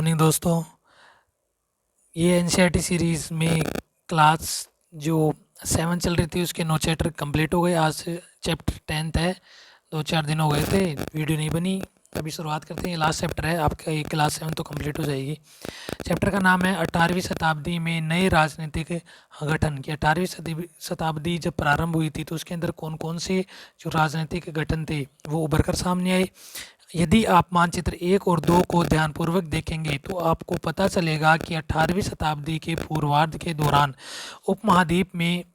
Morning दोस्तों। ये NCERT series में क्लास जो 7 चल रही थी उसके 9 चैप्टर कंप्लीट हो गए। आज से चैप्टर 10th है। 2-4 दिन हो गए थे, वीडियो नहीं बनी। अभी शुरुआत करते हैं। ये लास्ट चैप्टर है आपका, ये क्लास 7 तो कंप्लीट हो जाएगी। चैप्टर का नाम है 18वीं शताब्दी में नए राजनीतिक गठन। कि 18वीं शताब्दी जब प्रारंभ हुई थी तो उसके अंदर कौन कौन से जो राजनीतिक गठन थे वो उभर कर सामने आए। यदि आप मानचित्र 1 और 2 को ध्यानपूर्वक देखेंगे तो आपको पता चलेगा कि 18वीं शताब्दी के पूर्वार्ध के दौरान उपमहाद्वीप में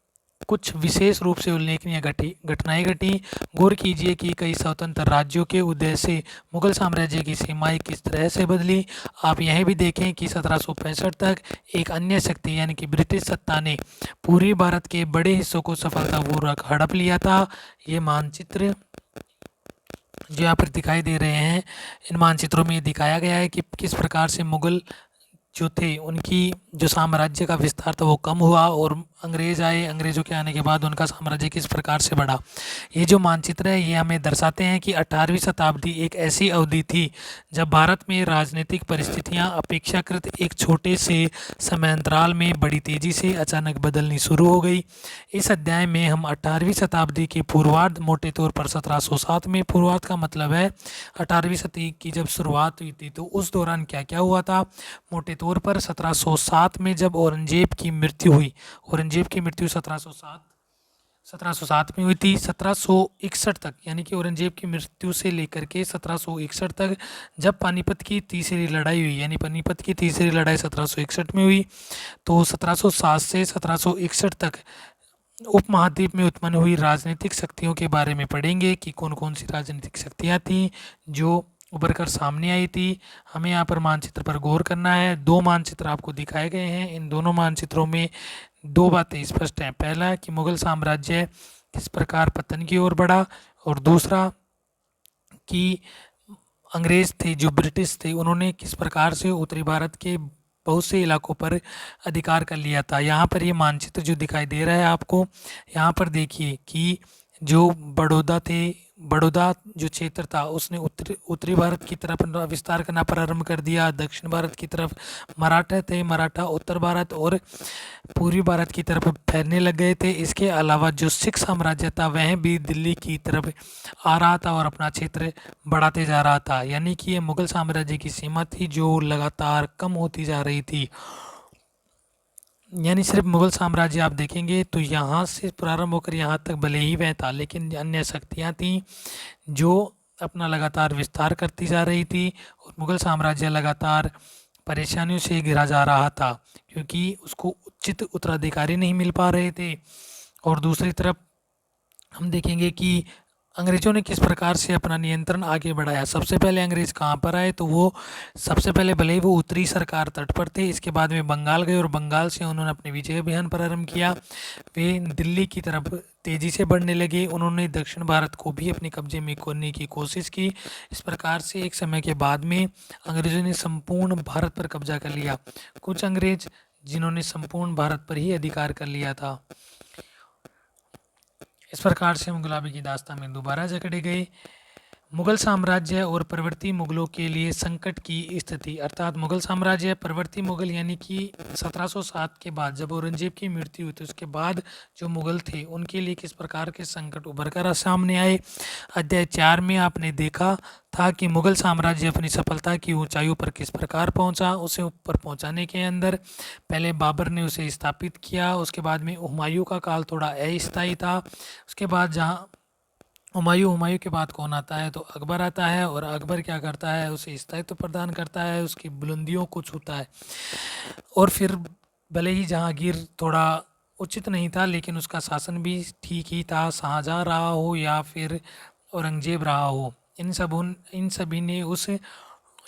कुछ विशेष रूप से उल्लेखनीय घटनाएं घटी। गौर कीजिए कि कई स्वतंत्र राज्यों के उदय से मुगल साम्राज्य की सीमाएं किस तरह से बदली। आप यह भी देखें कि 1765 तक एक अन्य शक्ति यानी कि ब्रिटिश सत्ता ने पूर्वी भारत के बड़े हिस्सों को सफलतापूर्वक हड़प लिया था। ये मानचित्र जो यहाँ पर दिखाई दे रहे हैं, इन मानचित्रों में दिखाया गया है कि किस प्रकार से मुगल जो थे उनकी जो साम्राज्य का विस्तार था वो कम हुआ और अंग्रेज आए। अंग्रेज़ों के आने के बाद उनका साम्राज्य किस प्रकार से बढ़ा। ये जो मानचित्र है ये हमें दर्शाते हैं कि 18वीं शताब्दी एक ऐसी अवधि थी जब भारत में राजनीतिक परिस्थितियां अपेक्षाकृत एक छोटे से समयांतराल में बड़ी तेज़ी से अचानक बदलनी शुरू हो गई। इस अध्याय में हम 18वीं शताब्दी के पूर्वार्ध, मोटे तौर पर 1707 में, पूर्वार्ध का मतलब है 18वीं शताब्दी की जब शुरुआत हुई थी तो उस दौरान क्या क्या हुआ था। मोटे तौर पर 1707 में जब औरंगजेब की मृत्यु हुई, औरंगजेब की मृत्यु 1707 में हुई थी। 1761 तक, यानी कि औरंगजेब की मृत्यु से लेकर के 1761 तक जब पानीपत की तीसरी लड़ाई हुई, यानी पानीपत की तीसरी लड़ाई 1761 में हुई, तो 1707 से 1761 तक उपमहाद्वीप में उत्पन्न हुई राजनीतिक शक्तियों के बारे में पढ़ेंगे कि कौन कौन सी राजनीतिक शक्तियाँ थीं जो उभर कर सामने आई थी। हमें यहाँ पर मानचित्र पर गौर करना है। 2 मानचित्र आपको दिखाए गए हैं। इन दोनों मानचित्रों में 2 बातें स्पष्ट हैं। पहला कि मुगल साम्राज्य किस प्रकार पतन की ओर बढ़ा, और दूसरा कि अंग्रेज थे जो ब्रिटिश थे उन्होंने किस प्रकार से उत्तरी भारत के बहुत से इलाकों पर अधिकार कर लिया था। यहाँ पर ये मानचित्र जो दिखाई दे रहा है आपको, यहाँ पर देखिए कि जो बड़ौदा जो क्षेत्र था उसने उत्तरी भारत की तरफ विस्तार करना प्रारंभ कर दिया। दक्षिण भारत की तरफ मराठा थे, मराठा उत्तर भारत और पूर्वी भारत की तरफ फैलने लग गए थे। इसके अलावा जो सिख साम्राज्य था वह भी दिल्ली की तरफ आ रहा था और अपना क्षेत्र बढ़ाते जा रहा था। यानी कि ये मुगल साम्राज्य की सीमा थी जो लगातार कम होती जा रही थी। यानी सिर्फ मुगल साम्राज्य आप देखेंगे तो यहाँ से प्रारंभ होकर यहाँ तक भले ही वह था, लेकिन अन्य शक्तियाँ थीं जो अपना लगातार विस्तार करती जा रही थी और मुगल साम्राज्य लगातार परेशानियों से घिरा जा रहा था क्योंकि उसको उचित उत्तराधिकारी नहीं मिल पा रहे थे। और दूसरी तरफ हम देखेंगे कि अंग्रेज़ों ने किस प्रकार से अपना नियंत्रण आगे बढ़ाया। सबसे पहले अंग्रेज़ कहाँ पर आए, तो वो सबसे पहले भले ही वो उत्तरी सरकार तट पर थे, इसके बाद में बंगाल गए और बंगाल से उन्होंने अपने विजय अभियान प्रारंभ किया। वे दिल्ली की तरफ तेज़ी से बढ़ने लगे। उन्होंने दक्षिण भारत को भी अपने कब्जे में करने की कोशिश की। इस प्रकार से एक समय के बाद में अंग्रेज़ों ने संपूर्ण भारत पर कब्जा कर लिया। कुछ अंग्रेज जिन्होंने संपूर्ण भारत पर ही अधिकार कर लिया था। इस प्रकार से हम गुलाबी की दास्तान में दोबारा जकड़े गए। मुगल साम्राज्य और प्रवर्ती मुगलों के लिए संकट की स्थिति, अर्थात मुगल साम्राज्य, प्रवर्ती मुगल, यानी कि 1707 के बाद जब औरंगजेब की मृत्यु हुई तो उसके बाद जो मुगल थे उनके लिए किस प्रकार के संकट उभर कर सामने आए। अध्याय 4 में आपने देखा था कि मुगल साम्राज्य अपनी सफलता की ऊंचाइयों पर किस प्रकार पहुंचा। उसे ऊपर पहुंचाने के अंदर पहले बाबर ने उसे स्थापित किया, उसके बाद में हुमायूं का काल थोड़ा अस्थायी था। उसके बाद जहाँ हुमायूं के बाद कौन आता है, तो अकबर आता है, और अकबर क्या करता है, उसे स्थायित्व प्रदान करता है, उसकी बुलंदियों को छूता है। और फिर भले ही जहांगीर थोड़ा उचित नहीं था लेकिन उसका शासन भी ठीक ही था, शाहजहाँ रहा हो या फिर औरंगजेब रहा हो, इन सभी ने उस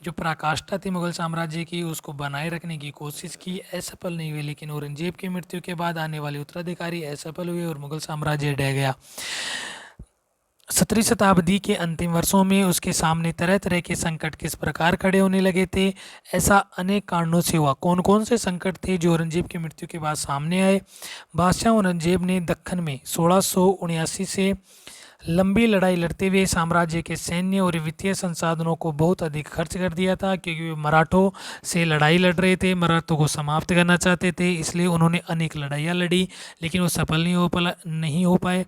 जो पराकाष्ठा थी मुगल साम्राज्य की उसको बनाए रखने की कोशिश की, असफल नहीं हुई। लेकिन औरंगजेब की मृत्यु के बाद आने वाले उत्तराधिकारी असफल हुए और मुगल साम्राज्य ढह गया। 17वीं शताब्दी के अंतिम वर्षों में उसके सामने तरह तरह के संकट किस प्रकार खड़े होने लगे थे। ऐसा अनेक कारणों से हुआ। कौन कौन से संकट थे जो औरंगजेब की मृत्यु के बाद सामने आए। बादशाह औरंगजेब ने दक्कन में 1679 से लंबी लड़ाई लड़ते हुए साम्राज्य के सैन्य और वित्तीय संसाधनों को बहुत अधिक खर्च कर दिया था, क्योंकि वे मराठों से लड़ाई लड़ रहे थे, मराठों को समाप्त करना चाहते थे। इसलिए उन्होंने अनेक लड़ाइयाँ लड़ी, लेकिन वो सफल नहीं हो पाए।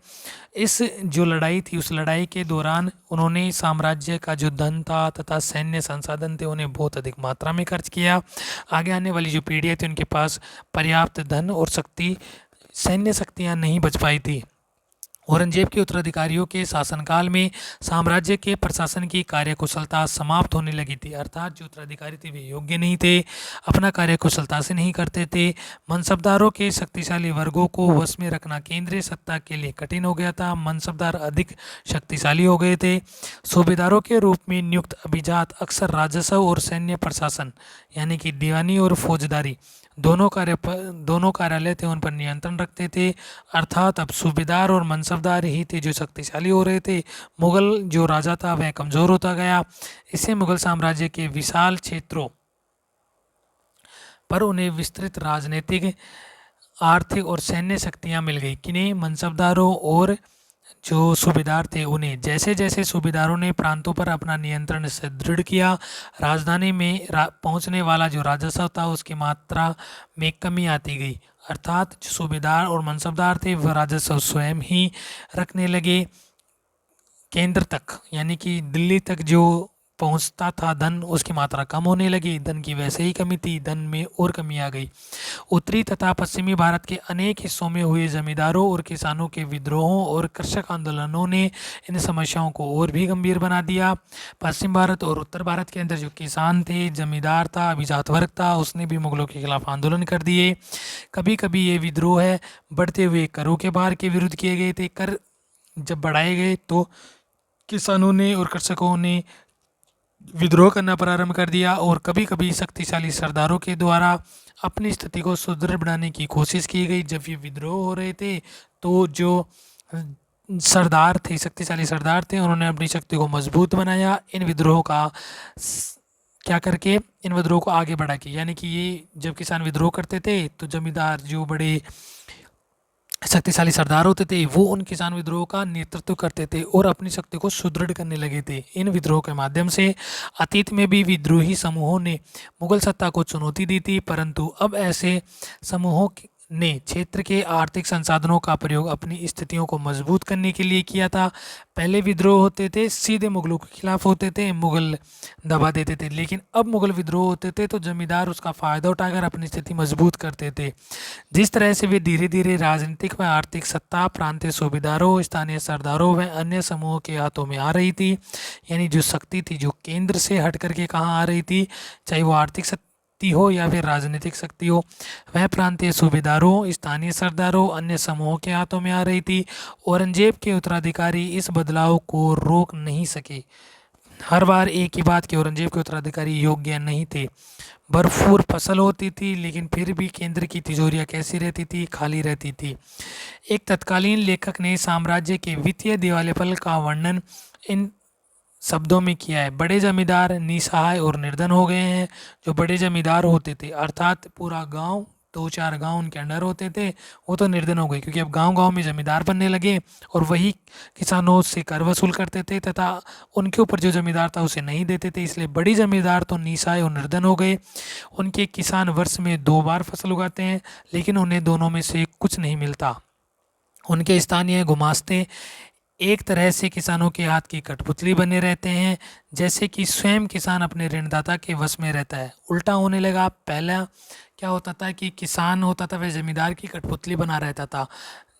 इस जो लड़ाई थी, उस लड़ाई के दौरान उन्होंने साम्राज्य का जो धन था तथा सैन्य संसाधन थे उन्हें बहुत अधिक मात्रा में खर्च किया। आगे आने वाली जो पीढ़ियाँ थी उनके पास पर्याप्त धन और सैन्य शक्तियाँ नहीं बच पाई थी। औरंगजेब के उत्तराधिकारियों के शासनकाल में साम्राज्य के प्रशासन की कार्यकुशलता समाप्त होने लगी थी, अर्थात जो उत्तराधिकारी थे वे योग्य नहीं थे, अपना कार्य कुशलता से नहीं करते थे। मनसबदारों के शक्तिशाली वर्गों को वश में रखना केंद्रीय सत्ता के लिए कठिन हो गया था। मनसबदार अधिक शक्तिशाली हो गए थे। सूबेदारों के रूप में नियुक्त अभिजात अक्सर राजस्व और सैन्य प्रशासन यानी कि दीवानी और फौजदारी दोनों कार्यालय थे उन पर नियंत्रण रखते थे, अर्थात अब सूबेदार और मनसबदार ही थे जो शक्तिशाली हो रहे थे। मुगल जो राजा था वह कमज़ोर होता गया। इससे मुगल साम्राज्य के विशाल क्षेत्रों पर उन्हें विस्तृत राजनीतिक, आर्थिक और सैन्य शक्तियाँ मिल गई। किन्हें? मनसबदारों और जो सूबेदार थे उन्हें। जैसे जैसे सूबेदारों ने प्रांतों पर अपना नियंत्रण सुदृढ़ किया, राजधानी में पहुंचने वाला जो राजस्व था उसकी मात्रा में कमी आती गई, अर्थात जो सूबेदार और मनसबदार थे वह राजस्व स्वयं ही रखने लगे। केंद्र तक यानी कि दिल्ली तक जो पहुंचता था धन, उसकी मात्रा कम होने लगी। धन की वैसे ही कमी थी, धन में और कमी आ गई। उत्तरी तथा पश्चिमी भारत के अनेक हिस्सों में हुए जमींदारों और किसानों के विद्रोहों और कृषक आंदोलनों ने इन समस्याओं को और भी गंभीर बना दिया। पश्चिम भारत और उत्तर भारत के अंदर जो किसान थे, जमींदार था, अभिजात वर्ग था, उसने भी मुगलों के खिलाफ आंदोलन कर दिए। कभी कभी ये विद्रोह है बढ़ते हुए करों के भार के विरुद्ध किए गए थे। कर जब बढ़ाए गए तो किसानों ने और कृषकों ने विद्रोह करना प्रारंभ कर दिया, और कभी कभी शक्तिशाली सरदारों के द्वारा अपनी स्थिति को सुदृढ़ बनाने की कोशिश की गई। जब ये विद्रोह हो रहे थे तो जो सरदार थे, शक्तिशाली सरदार थे, उन्होंने अपनी शक्ति को मजबूत बनाया इन विद्रोह का क्या करके, इन विद्रोह को आगे बढ़ा के। यानी कि ये जब किसान विद्रोह करते थे तो जमींदार जो बड़े शक्तिशाली सरदार होते थे वो उन किसान विद्रोह का नेतृत्व करते थे और अपनी शक्ति को सुदृढ़ करने लगे थे। इन विद्रोह के माध्यम से अतीत में भी विद्रोही समूहों ने मुगल सत्ता को चुनौती दी थी, परंतु अब ऐसे समूहों ने क्षेत्र के आर्थिक संसाधनों का प्रयोग अपनी स्थितियों को मजबूत करने के लिए किया था। पहले विद्रोह होते थे सीधे मुगलों के खिलाफ होते थे, मुगल दबा देते थे, लेकिन अब मुगल विद्रोह होते थे तो जमींदार उसका फ़ायदा उठाकर अपनी स्थिति मजबूत करते थे। जिस तरह से वे धीरे धीरे राजनीतिक व आर्थिक सत्ता प्रांतीय सूबेदारों, स्थानीय सरदारों व अन्य समूहों के हाथों में आ रही थी, यानी जो शक्ति थी जो केंद्र से हट करके कहाँ आ रही थी, चाहे वो आर्थिक शक्ति हो या फिर राजनीतिक शक्ति हो, वह प्रांतीय सूबेदारों, स्थानीय सरदारों, अन्य समूहों के हाथों में आ रही थी। औरंगजेब के उत्तराधिकारी इस बदलाव को रोक नहीं सके। हर बार एक ही बात कि औरंगजेब के उत्तराधिकारी योग्य नहीं थे। भरपूर फसल होती थी लेकिन फिर भी केंद्र की तिजोरियां कैसी रहती थी, खाली रहती थी। एक तत्कालीन लेखक ने साम्राज्य के वित्तीय दिवालियापन का वर्णन इन शब्दों में किया है: बड़े जमींदार निसहाय और निर्धन हो गए हैं। जो बड़े जमींदार होते थे, अर्थात पूरा गांव, 2-4 गांव उनके अंडर होते थे, वो तो निर्धन हो गए, क्योंकि अब गांव गांव में जमींदार बनने लगे और वही किसानों से कर वसूल करते थे तथा उनके ऊपर जो जमींदार था उसे नहीं देते थे। इसलिए बड़ी जमींदार तो निसहाय और निर्धन हो गए। उनके किसान वर्ष में 2 बार फसल उगाते हैं, लेकिन उन्हें दोनों में से कुछ नहीं मिलता। उनके स्थानीय गुमास्ते एक तरह से किसानों के हाथ की कठपुतली बने रहते हैं, जैसे कि स्वयं किसान अपने ऋणदाता के वश में रहता है। उल्टा होने लगा। पहला क्या होता था कि किसान होता था वह जमींदार की कठपुतली बना रहता था,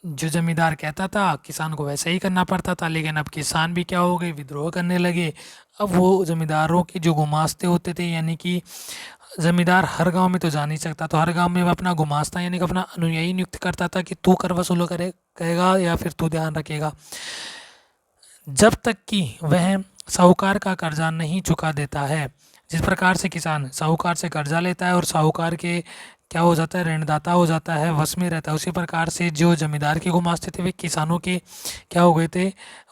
जो जमींदार कहता था किसान को वैसा ही करना पड़ता था। लेकिन अब किसान भी क्या हो गए, विद्रोह करने लगे। अब वो जमींदारों के जो गुमास्ते होते थे, यानी कि जमींदार हर गांव में तो जा नहीं सकता, तो हर गांव में वह अपना गुमास्ता यानी कि अपना अनुयायी नियुक्त करता था कि तू कर वसूल करेगा या फिर तू ध्यान रखेगा, जब तक कि वह साहूकार का कर्जा नहीं चुका देता है। जिस प्रकार से किसान साहूकार से कर्जा लेता है और साहूकार के क्या हो जाता है, ऋणदाता हो जाता है, वश में रहता है, उसी प्रकार से जो जमींदार के गुमास्ते थे वे किसानों के क्या हो गए थे,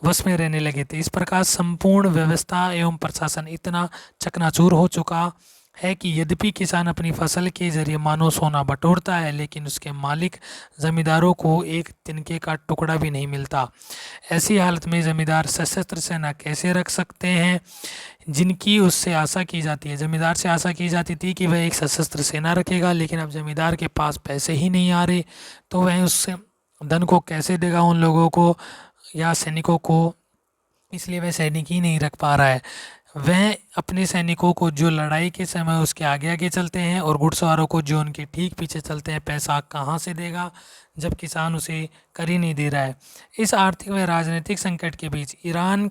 वश में रहने लगे थे। इस प्रकार संपूर्ण व्यवस्था एवं प्रशासन इतना चकनाचूर हो चुका है कि यद्यपि किसान अपनी फसल के जरिए मानो सोना बटोरता है, लेकिन उसके मालिक जमींदारों को एक तिनके का टुकड़ा भी नहीं मिलता। ऐसी हालत में जमींदार सशस्त्र सेना कैसे रख सकते हैं जिनकी उससे आशा की जाती है। जमींदार से आशा की जाती थी कि वह एक सशस्त्र सेना रखेगा, लेकिन अब जमींदार के पास पैसे ही नहीं आ रहे, तो वह उस धन को कैसे देगा उन लोगों को या सैनिकों को। इसलिए वह सैनिक ही नहीं रख पा रहा है। वह अपने सैनिकों को जो लड़ाई के समय उसके आगे आगे चलते हैं और घुड़सवारों को जो उनके ठीक पीछे चलते हैं, पैसा कहाँ से देगा जब किसान उसे कर ही नहीं दे रहा है। इस आर्थिक व राजनीतिक संकट के बीच ईरान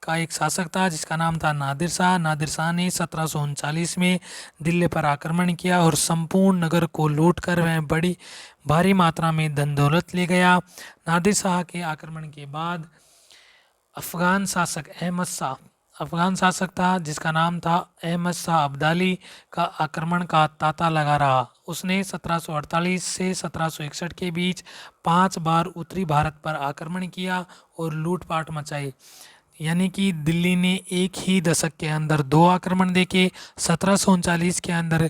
का एक शासक था जिसका नाम था नादिर शाह। नादिर शाह ने 1739 में दिल्ली पर आक्रमण किया और संपूर्ण नगर को लूट कर वह बड़ी भारी मात्रा में धन दौलत ले गया। नादिर शाह के आक्रमण के बाद अफ़गान शासक अहमद शाह अफ़गान शासक था जिसका नाम था अहमद शाह अब्दाली का आक्रमण का तांता लगा रहा। उसने 1748 से 1761 के बीच 5 बार उत्तरी भारत पर आक्रमण किया और लूटपाट मचाई। यानी कि दिल्ली ने एक ही दशक के अंदर 2 आक्रमण देके 1739 के अंदर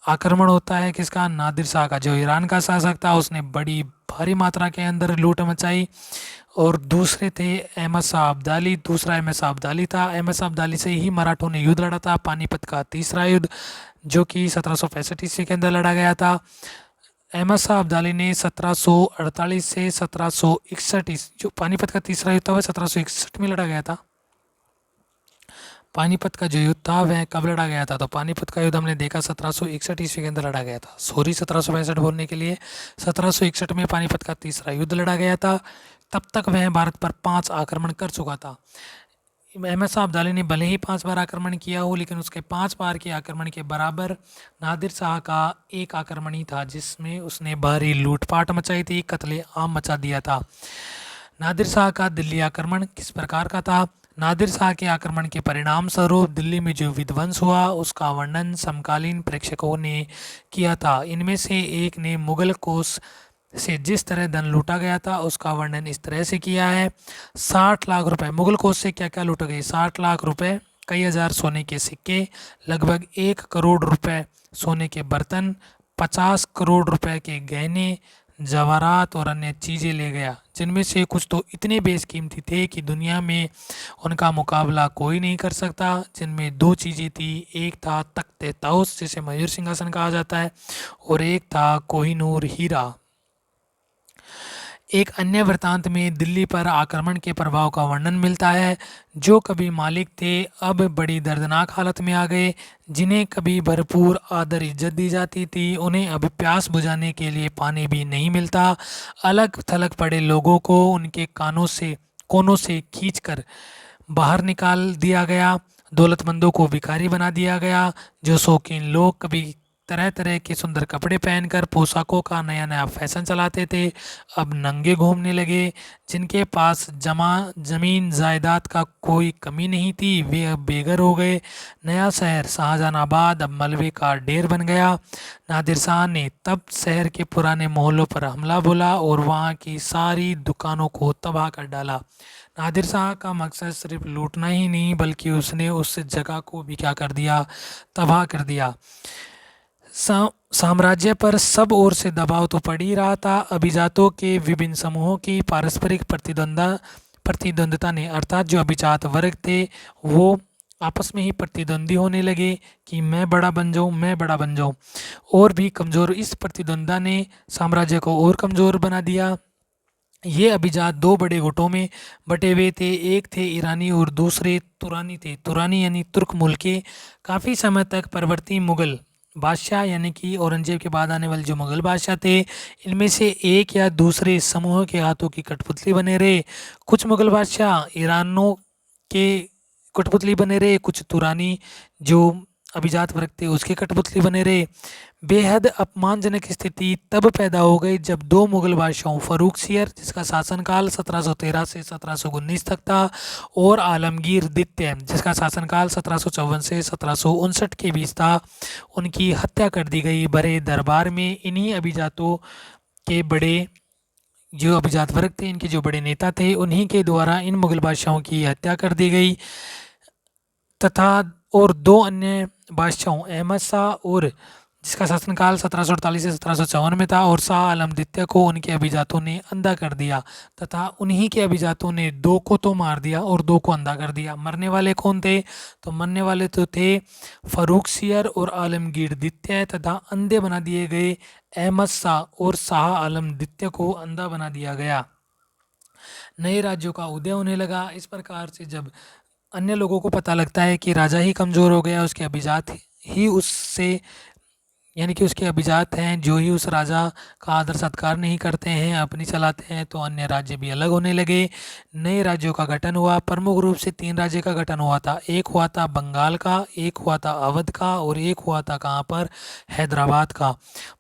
आक्रमण होता है किसका, नादिर शाह का, जो ईरान का शासक था। उसने बड़ी भारी मात्रा के अंदर लूट मचाई। और दूसरे थे अहमद शाह अब्दाली। दूसरा अहमद शाह अब्दाली था। अहमद शाह अब्दाली से ही मराठों ने युद्ध लड़ा था, पानीपत का तीसरा युद्ध, जो कि 1765 ईस्वी के अंदर लड़ा गया था। अहमद शाह अब्दाली ने 1748 से 1761 जो पानीपत का तीसरा युद्ध था वह 1761 में लड़ा गया था। पानीपत का जो युद्ध था वह कब लड़ा गया था, तो पानीपत का युद्ध हमने देखा 1761 ईस्वी के अंदर लड़ा गया था। सॉरी 1765 बोलने के लिए, 1761 में पानीपत का तीसरा युद्ध लड़ा गया था। तब तक वह भारत पर 5 आक्रमण कर चुका था। अहमद शाह अब्दाली ने भले ही 5 बार आक्रमण किया हो, लेकिन उसके 5 बार के आक्रमण के बराबर नादिर शाह का एक आक्रमण ही था जिसमें उसने भारी लूटपाट मचाई थी, कत्ले आम मचा दिया था। नादिर शाह का दिल्ली आक्रमण किस प्रकार का था। नादिर शाह के आक्रमण के परिणाम स्वरूप दिल्ली में जो विध्वंस हुआ उसका वर्णन समकालीन प्रेक्षकों ने किया था। इनमें से एक ने मुगल कोष से जिस तरह धन लूटा गया था उसका वर्णन इस तरह से किया है। 60 लाख रुपए मुगल कोष से क्या क्या लूटा गया, 60 लाख रुपए, कई हजार सोने के सिक्के, लगभग 1 करोड़ रुपए सोने के बर्तन, 50 करोड़ रुपए के गहने, जवाहरात और अन्य चीज़ें ले गया, जिनमें से कुछ तो इतने बेशकीमती थे कि दुनिया में उनका मुकाबला कोई नहीं कर सकता। जिनमें 2 चीज़ें थी, एक था तख्त ताउस जिसे मयूर सिंहासन कहा जाता है, और एक था कोहिनूर हीरा। एक अन्य वृत्तांत में दिल्ली पर आक्रमण के प्रभाव का वर्णन मिलता है। जो कभी मालिक थे अब बड़ी दर्दनाक हालत में आ गए। जिन्हें कभी भरपूर आदर इज्जत दी जाती थी उन्हें अब प्यास बुझाने के लिए पानी भी नहीं मिलता। अलग थलग पड़े लोगों को उनके कोनों से खींचकर बाहर निकाल दिया गया। दौलतमंदों को भिखारी बना दिया गया। जो शौकीन लोग कभी तरह तरह के सुंदर कपड़े पहनकर पोशाकों का नया नया फैशन चलाते थे अब नंगे घूमने लगे। जिनके पास जमीन जायदाद का कोई कमी नहीं थी वे अब बेघर हो गए। नया शहर शाहजहानाबाद अब मलबे का ढेर बन गया। नादिर शाह ने तब शहर के पुराने मोहल्लों पर हमला बोला और वहाँ की सारी दुकानों को तबाह कर डाला। नादिर शाह का मकसद सिर्फ लूटना ही नहीं बल्कि उसने उस जगह को भी क्या कर दिया, तबाह कर दिया। साम्राज्य पर सब ओर से दबाव तो पड़ ही रहा था। अभिजातों के विभिन्न समूहों की पारस्परिक प्रतिद्वंदता ने, अर्थात जो अभिजात वर्ग थे वो आपस में ही प्रतिद्वंदी होने लगे कि मैं बड़ा बन जाऊं और भी कमज़ोर। इस प्रतिद्वंदा ने साम्राज्य को और कमज़ोर बना दिया। ये अभिजात 2 बड़े गुटों में बटे हुए थे। एक थे ईरानी और दूसरे तुरानी थे। तुरानी यानी तुर्क मूल के। काफ़ी समय तक परवर्ती मुग़ल बादशाह यानी कि औरंगजेब के बाद आने वाले जो मुग़ल बादशाह थे इनमें से एक या दूसरे समूह के हाथों की कठपुतली बने रहे। कुछ मुग़ल बादशाह ईरानों के कठपुतली बने रहे, कुछ तुरानी जो अभिजात वर्ग थे उसके कठपुतली बने रहे। बेहद अपमानजनक स्थिति तब पैदा हो गई जब 2 मुग़ल बादशाहों फर्रुख सियर जिसका शासनकाल 1713 से 1719 तक था और आलमगीर द्वितीय जिसका शासनकाल 1754 से 1759 के बीच था, उनकी हत्या कर दी गई। बड़े दरबार में इन्हीं अभिजातों के बड़े जो अभिजात वर्ग थे इनके जो बड़े नेता थे उन्हीं के द्वारा इन मुग़ल बादशाहों की हत्या कर दी गई तथा और 2 अन्य बादशाहों अहमद शाह और जिसका शासनकाल 1748 से 1754 में था, और शाह आलम द्वितीय को उनके अभिजातों ने अंधा कर दिया तथा उन्हीं के अभिजातों ने 2 को तो मार दिया और 2 को अंधा कर दिया। मरने वाले कौन थे? तो मरने वाले तो थे फर्रुखसियर और आलमगीर द्वितीय, तथा अंधे बना दिए गए अहमद शाह और शाह आलम द्वितीय को अंधा बना दिया गया। नए राज्यों का उदय होने लगा। इस प्रकार से जब अन्य लोगों को पता लगता है कि राजा ही कमज़ोर हो गया, उसके अभिजात ही उससे यानी कि उसके अभिजात हैं जो ही उस राजा का आदर सत्कार नहीं करते हैं, अपनी चलाते हैं, तो अन्य राज्य भी अलग होने लगे। नए राज्यों का गठन हुआ। प्रमुख रूप से 3 राज्य का गठन हुआ था। एक हुआ था बंगाल का, एक हुआ था अवध का, और एक हुआ था कहाँ पर? हैदराबाद का।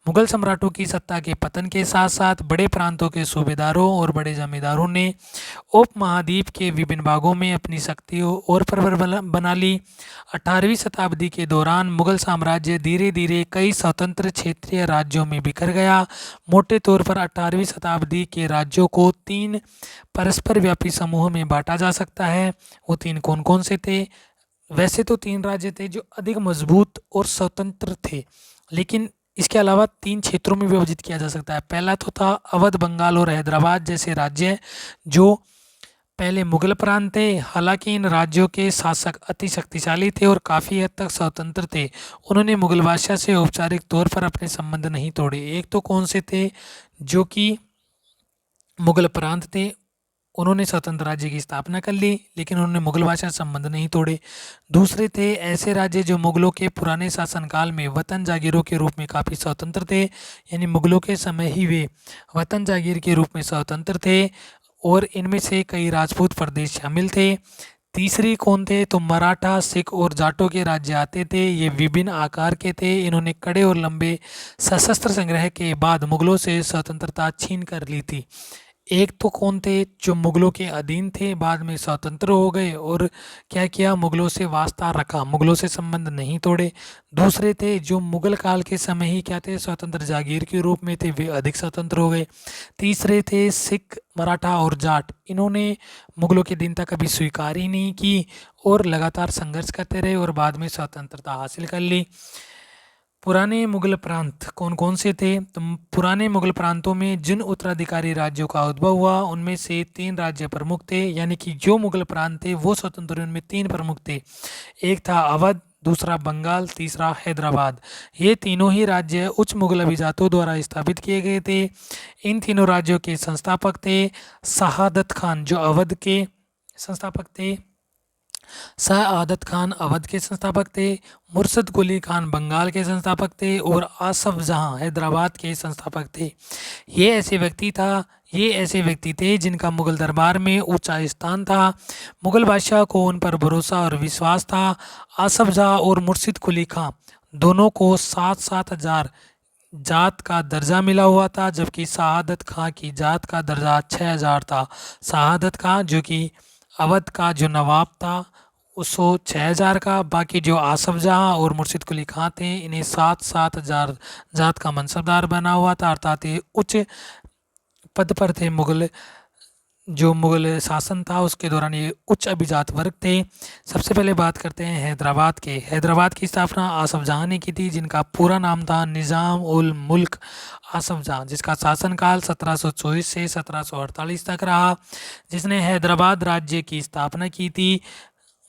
मुगल सम्राटों की सत्ता के पतन के साथ साथ बड़े प्रांतों के सूबेदारों और बड़े जमींदारों ने उपमहाद्वीप के विभिन्न भागों में अपनी शक्तियों और प्रबल बना ली। 18वीं शताब्दी के दौरान मुगल साम्राज्य धीरे धीरे कई स्वतंत्र क्षेत्रीय राज्यों में बिखर गया। मोटे तौर पर 18वीं शताब्दी के राज्यों को 3 परस्पर व्यापी समूहों में बांटा जा सकता है। वो 3 कौन कौन से थे? वैसे तो 3 राज्य थे जो अधिक मजबूत और स्वतंत्र थे, लेकिन इसके अलावा 3 क्षेत्रों में विभाजित किया जा सकता है। पहला तो था अवध, बंगाल और हैदराबाद जैसे राज्य, जो पहले मुगल प्रांत थे। हालांकि इन राज्यों के शासक अति शक्तिशाली थे और काफ़ी हद तक स्वतंत्र थे। उन्होंने मुगल बादशाह से औपचारिक तौर पर अपने संबंध नहीं तोड़े। एक तो कौन से थे? जो कि मुगल प्रांत थे, उन्होंने स्वतंत्र राज्य की स्थापना कर ली, लेकिन उन्होंने मुगल बादशाह से संबंध नहीं तोड़े। दूसरे थे ऐसे राज्य जो मुगलों के पुराने शासनकाल में वतन जागीरों के रूप में काफ़ी स्वतंत्र थे, यानी मुगलों के समय ही वे वतन जागीर के रूप में स्वतंत्र थे, और इनमें से कई राजपूत प्रदेश शामिल थे। तीसरी कौन थे? तो मराठा, सिख और जाटों के राज्य आते थे। ये विभिन्न आकार के थे। इन्होंने कड़े और लंबे सशस्त्र संग्रह के बाद मुगलों से स्वतंत्रता छीन कर ली थी। एक तो कौन थे? जो मुगलों के अधीन थे, बाद में स्वतंत्र हो गए और क्या किया? मुगलों से वास्ता रखा, मुगलों से संबंध नहीं तोड़े। दूसरे थे जो मुगल काल के समय ही क्या थे? स्वतंत्र जागीर के रूप में थे, वे अधिक स्वतंत्र हो गए। तीसरे थे सिख, मराठा और जाट। इन्होंने मुगलों की अधीनता कभी स्वीकार ही नहीं की और लगातार संघर्ष करते रहे और बाद में स्वतंत्रता हासिल कर ली। पुराने मुगल प्रांत कौन कौन से थे? तो पुराने मुगल प्रांतों में जिन उत्तराधिकारी राज्यों का उद्भव हुआ, उनमें से 3 राज्य प्रमुख थे, यानी कि जो मुगल प्रांत थे वो स्वतंत्र, उनमें 3 प्रमुख थे। एक था अवध, दूसरा बंगाल, तीसरा हैदराबाद। ये तीनों ही राज्य उच्च मुगल अभिजातों द्वारा स्थापित किए गए थे। इन तीनों राज्यों के संस्थापक थे शहादत खान, जो अवध के संस्थापक थे। सआदत खान अवध के संस्थापक थे, मुर्शद कुली खान बंगाल के संस्थापक थे, और आसफ जहां हैदराबाद के संस्थापक थे। ये ऐसे व्यक्ति थे जिनका मुगल दरबार में ऊंचा स्थान था। मुगल बादशाह को उन पर भरोसा और विश्वास था। आसफ जहां और मुर्शिद कुली खां दोनों को 7-7 हजार जात का दर्जा मिला हुआ था, जबकि शहादत खां की जात का दर्जा 6,000 था। शहादत खां जो कि अवध का जो नवाब था उसको 6,000 का, बाकी जो आसफ जहां और मुर्शिद कुली खां थे इन्हें 7-7 हजार जात का मनसबदार बना हुआ था, अर्थात ये उच्च पद पर थे। मुगल शासन था उसके दौरान ये उच्च अभिजात वर्ग थे। सबसे पहले बात करते हैं हैदराबाद के। हैदराबाद की स्थापना आसफ जहां ने की थी, जिनका पूरा नाम था निज़ाम उल मुल्क आसफ जहां, जिसका शासनकाल 1724 से 1748 तक रहा, जिसने हैदराबाद राज्य की स्थापना की थी।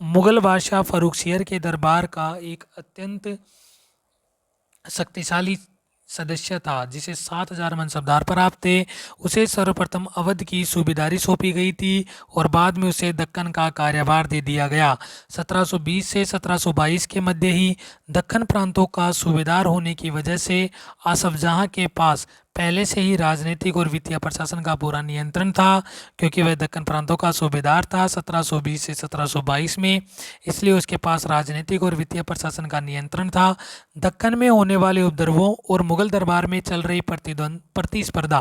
मुगल बादशाह फर्रुखसियर के दरबार का एक अत्यंत शक्तिशाली सदस्य था, जिसे 7,000 मनसबदार प्राप्त थे। उसे सर्वप्रथम अवध की सूबेदारी सौंपी गई थी और बाद में उसे दक्कन का कार्यभार दे दिया गया। 1720 से 1722 के मध्य ही दक्कन प्रांतों का सूबेदार होने की वजह से आसफ जहां के पास पहले से ही राजनीतिक और वित्तीय प्रशासन का पूरा नियंत्रण था, क्योंकि वह दक्कन प्रांतों का सूबेदार था 1720 से 1722 में, इसलिए उसके पास राजनीतिक और वित्तीय प्रशासन का नियंत्रण था। दक्कन में होने वाले उपद्रवों और मुगल दरबार में चल रही प्रतिस्पर्धा,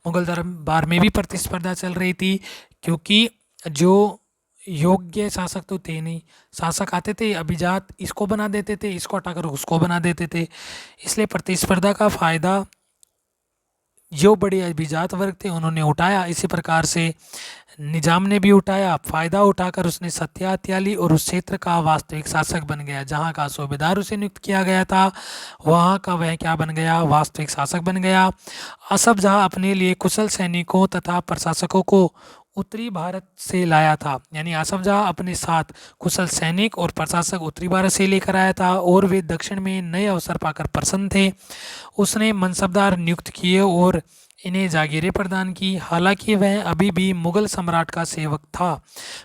मुगल दरबार में भी प्रतिस्पर्धा चल रही थी, क्योंकि जो योग्य शासक तो थे नहीं, शासक आते थे अभिजात इसको बना देते थे, इसको हटाकर उसको बना देते थे, इसलिए प्रतिस्पर्धा का फायदा जो बड़े अभिजात वर्ग थे उन्होंने उठाया। इसी प्रकार से निजाम ने भी उठाया। फ़ायदा उठाकर उसने सत्ता हथिया और उस क्षेत्र का वास्तविक शासक बन गया। जहाँ का सूबेदार उसे नियुक्त किया गया था, वहाँ का वह क्या बन गया, वास्तविक शासक बन गया। असफ जहाँ अपने लिए कुशल सैनिकों तथा प्रशासकों को उत्तरी भारत से लाया था, यानी आसफ जहाँ अपने साथ कुशल सैनिक और प्रशासक उत्तरी भारत से लेकर आया था और वे दक्षिण में नए अवसर पाकर प्रसन्न थे। उसने मनसबदार नियुक्त किए और इन्हें जागीरें प्रदान की। हालांकि वह अभी भी मुगल सम्राट का सेवक था,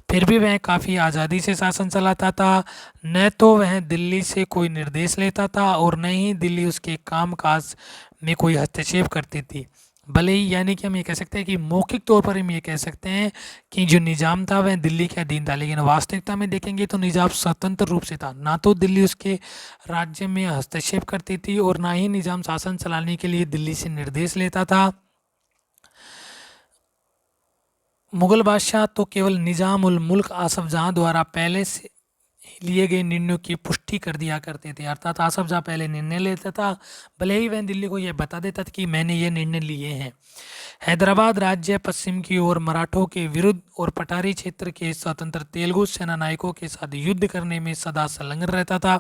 फिर भी वह काफ़ी आज़ादी से शासन चलाता था। न तो वह दिल्ली से कोई निर्देश लेता था और न ही दिल्ली उसके कामकाज में कोई हस्तक्षेप करती थी। भले ही, यानी कि हम ये कह सकते हैं कि मौखिक तौर पर हम ये कह सकते हैं कि जो निज़ाम था वह दिल्ली के अधीन था, लेकिन वास्तविकता में देखेंगे तो निज़ाम स्वतंत्र रूप से था। ना तो दिल्ली उसके राज्य में हस्तक्षेप करती थी और ना ही निज़ाम शासन चलाने के लिए दिल्ली से निर्देश लेता था। मुगल बादशाह तो केवल निज़ाम उल मुल्क आसफ जहाँ द्वारा पहले से लिए गए निर्णयों की पुष्टि कर दिया करते थे। अर्थात आसफ जहाँ पहले निर्णय लेता था, भले ही वह दिल्ली को यह बता देता था कि मैंने ये निर्णय लिए हैं। हैदराबाद राज्य पश्चिम की ओर मराठों के विरुद्ध और पठारी क्षेत्र के स्वतंत्र तेलुगु सेना नायकों के साथ युद्ध करने में सदा संलग्न रहता था।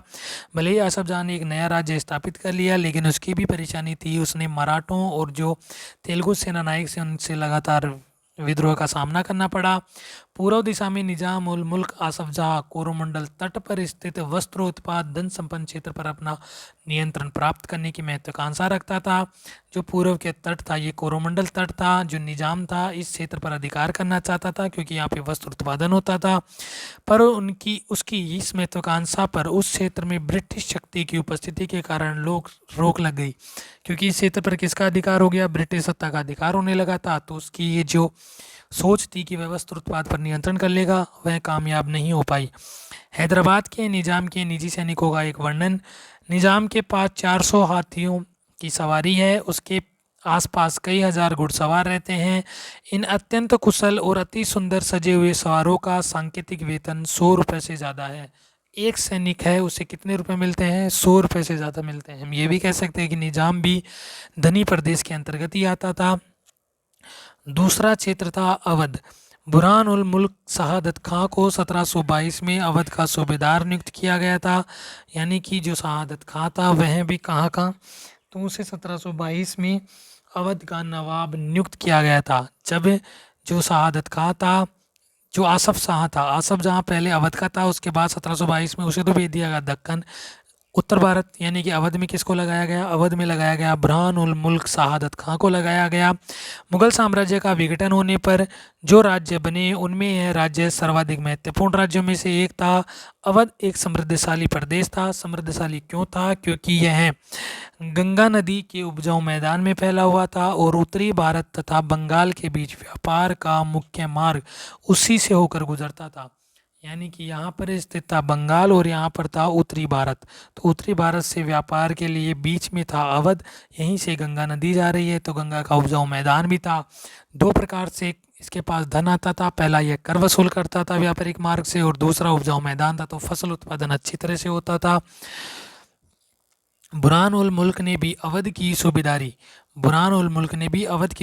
भले ही आसफ जहाँ ने एक नया राज्य स्थापित कर लिया, लेकिन उसकी भी परेशानी थी। उसने मराठों और जो तेलुगु सेना नायक से उनसे लगातार विद्रोह का सामना करना पड़ा। पूर्व दिशा में निजाम उल मुल्क आसफ जहाँ कोरोमंडल तट पर स्थित वस्त्र उत्पाद धन संपन्न क्षेत्र पर अपना नियंत्रण प्राप्त करने की महत्वाकांक्षा रखता था। जो पूर्व के तट था, ये कोरोमंडल तट था। जो निजाम था इस क्षेत्र पर अधिकार करना चाहता था क्योंकि यहाँ पे वस्त्र उत्पादन होता था, पर उसकी इस महत्वाकांक्षा पर उस क्षेत्र में ब्रिटिश शक्ति की उपस्थिति के कारण लोग रोक लग गई, क्योंकि इस क्षेत्र पर किसका अधिकार हो गया, ब्रिटिश सत्ता का अधिकार होने लगा था। तो उसकी ये जो सोच थी कि वह वस्त्र उत्पाद पर नियंत्रण कर लेगा, वह कामयाब नहीं हो पाई। हैदराबाद के निजाम के निजी सैनिकों का एक वर्णन। निजाम के पास 400 हाथियों की सवारी है, उसके आसपास कई हजार घुड़सवार रहते हैं। इन अत्यंत कुशल और अति सुंदर सजे हुए सवारों का सांकेतिक वेतन 100 रुपये से ज़्यादा है। एक सैनिक है, उसे कितने रुपए मिलते हैं, 100 रुपये से ज़्यादा मिलते हैं। हम ये भी कह सकते हैं कि निजाम भी धनी प्रदेश के अंतर्गत ही आता था। दूसरा क्षेत्र था अवध। बुरहान उल मुल्क शहादत खां को 1722 में अवध का सूबेदार नियुक्त किया गया था। यानी कि जो शहादत खां था वह भी कहाँ का, तो उसे 1722 में अवध का नवाब नियुक्त किया गया था। जब जो शहादत खां था, जो आसफ शाह था, आसफ जहाँ पहले अवध का था, उसके बाद 1722 में उसे तो भेज दिया गया दक्कन, उत्तर भारत, यानी कि अवध में किसको लगाया गया, अवध में लगाया गया बुरहान उल मुल्क शहादत खां को लगाया गया। मुगल साम्राज्य का विघटन होने पर जो राज्य बने उनमें यह राज्य सर्वाधिक महत्वपूर्ण राज्यों में से एक था। अवध एक समृद्धशाली प्रदेश था। समृद्धशाली क्यों था, क्योंकि यह गंगा नदी के उपजाऊ मैदान में फैला हुआ था और उत्तरी भारत तथा बंगाल के बीच व्यापार का मुख्य मार्ग उसी से होकर गुजरता था। यानी कि यहाँ पर स्थित था बंगाल और यहाँ पर था उत्तरी भारत। तो उत्तरी भारत से व्यापार के लिए बीच में था अवध, यहीं से गंगा नदी जा रही है, तो गंगा का उपजाऊ मैदान भी था। दो प्रकार से इसके पास धन आता था, पहला यह कर वसूल करता था व्यापारिक मार्ग से, और दूसरा उपजाऊ मैदान था, तो फसल उत्पादन अच्छी तरह से होता था। बुरहान उल मुल्क ने भी अवध की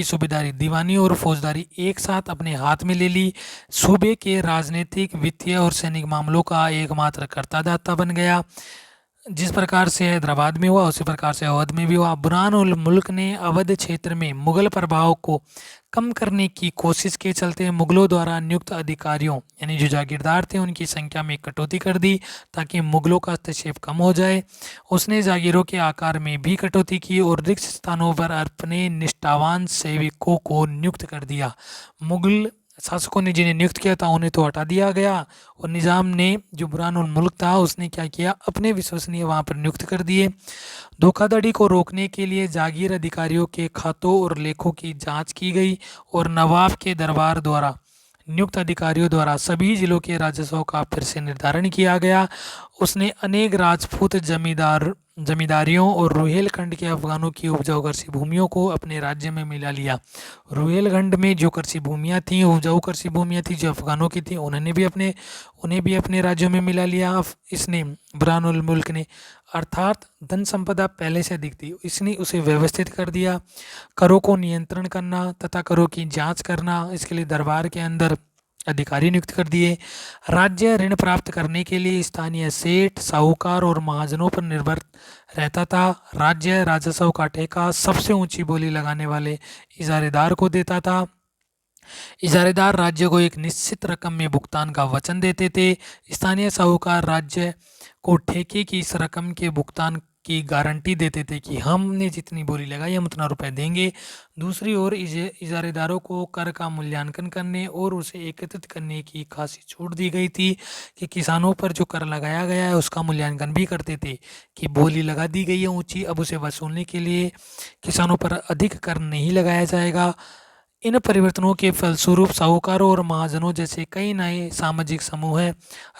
सूबेदारी दीवानी और फौजदारी एक साथ अपने हाथ में ले ली। सूबे के राजनीतिक, वित्तीय और सैनिक मामलों का एकमात्र कर्ता दाता बन गया। जिस प्रकार से हैदराबाद में हुआ उसी प्रकार से अवध में भी हुआ। बुरहान उल मुल्क ने अवध क्षेत्र में मुगल प्रभाव को कम करने की कोशिश के चलते मुगलों द्वारा नियुक्त अधिकारियों, यानी जो जागीरदार थे, उनकी संख्या में कटौती कर दी ताकि मुगलों का हस्तक्षेप कम हो जाए। उसने जागीरों के आकार में भी कटौती की और रिक्त स्थानों पर अपने निष्ठावान सेवकों को नियुक्त कर दिया। मुगल शासकों ने जिन्हें नियुक्त किया था उन्हें तो हटा दिया गया, और निज़ाम ने, जो बुरहान उल मुल्क था, उसने क्या किया, अपने विश्वसनीय वहाँ पर नियुक्त कर दिए। धोखाधड़ी को रोकने के लिए जागीर अधिकारियों के खातों और लेखों की जांच की गई और नवाब के दरबार द्वारा नियुक्त अधिकारियों द्वारा सभी जिलों के राजस्व का फिर से निर्धारण किया गया। उसने अनेक राजपूत जमींदार जमींदारियों और रुहेलखंड के अफगानों की उपजाऊ कृषि भूमियों को अपने राज्य में मिला लिया। रुहेलखंड में जो कृषि भूमियाँ थीं, उपजाऊ कृषि भूमियाँ थीं जो अफगानों की थीं, उन्हें भी अपने राज्यों में मिला लिया। इसने बुरहानुल मुल्क ने, अर्थात धन संपदा पहले से अधिक थी, इसने उसे व्यवस्थित कर दिया। करों को नियंत्रण करना तथा करों की जांच करना, इसके लिए दरबार के अंदर अधिकारी नियुक्त कर दिए। राज्य ऋण प्राप्त करने के लिए स्थानीय सेठ, साहूकार और महाजनों पर निर्भर रहता था। राज्य राजस्व का ठेका सबसे ऊंची बोली लगाने वाले इजारेदार को देता था। इजारेदार राज्य को एक निश्चित रकम में भुगतान का वचन देते थे। स्थानीय साहूकार राज्य को ठेके की इस रकम के भुगतान की गारंटी देते थे कि हमने जितनी बोली लगाई हम उतना रुपए देंगे। दूसरी ओर इजारेदारों को कर का मूल्यांकन करने और उसे एकत्रित करने की खासी छूट दी गई थी कि किसानों पर जो कर लगाया गया है उसका मूल्यांकन भी करते थे कि बोली लगा दी गई है ऊंची, अब उसे वसूलने के लिए किसानों पर अधिक कर नहीं लगाया जाएगा। इन परिवर्तनों के फलस्वरूप साहूकारों और महाजनों जैसे कई नए सामाजिक समूह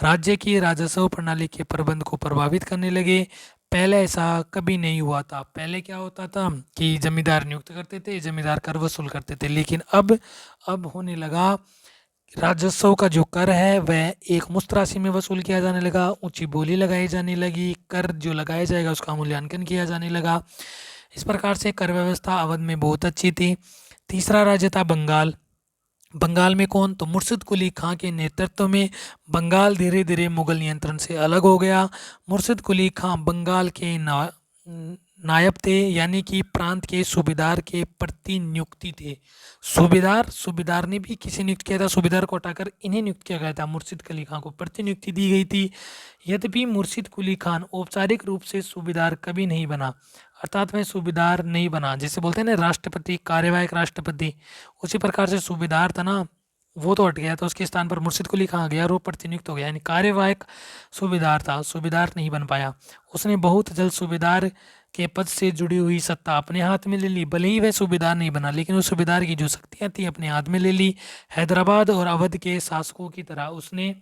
राज्य की राजस्व प्रणाली के प्रबंध को प्रभावित करने लगे। पहले ऐसा कभी नहीं हुआ था। पहले क्या होता था कि जमींदार नियुक्त करते थे, जमींदार कर वसूल करते थे, लेकिन अब होने लगा राजस्व का जो कर है वह एक मुश्त राशि में वसूल किया जाने लगा, ऊंची बोली लगाई जाने लगी, कर जो लगाया जाएगा उसका मूल्यांकन किया जाने लगा। इस प्रकार से कर व्यवस्था अवध में बहुत अच्छी थी। तीसरा राज्य था बंगाल। बंगाल में कौन? तो मुर्शिद कुली खां के नेतृत्व में बंगाल धीरे धीरे मुगल नियंत्रण से अलग हो गया। मुर्शिद कुली खां बंगाल के नायब थे, यानी कि प्रांत के सूबेदार के प्रतिनियुक्ति थे। सूबेदार ने भी किसे नियुक्त किया था? सूबेदार को हटाकर इन्हें नियुक्त किया गया था। मुर्शिद कुली खां को प्रतिनियुक्ति दी गई थी। यद्यपि मुर्शिद कुली खान औपचारिक रूप से सूबेदार कभी नहीं बना, अर्थात वह सूबेदार नहीं बना। जैसे बोलते हैं ना राष्ट्रपति, कार्यवाहक राष्ट्रपति, उसी प्रकार से सूबेदार था ना, वो तो हट गया था, उसके स्थान पर मुर्शिद कुली खां गया और वो प्रतिनियुक्त हो गया, यानी कार्यवाहक सूबेदार था, सूबेदार नहीं बन पाया। उसने बहुत जल्द सूबेदार के पद से जुड़ी हुई सत्ता अपने हाथ में ले ली। भले ही वह सूबेदार नहीं बना, लेकिन उस सूबेदार की जो शक्तियाँ थी अपने हाथ में ले ली। हैदराबाद और अवध के शासकों की तरह उसने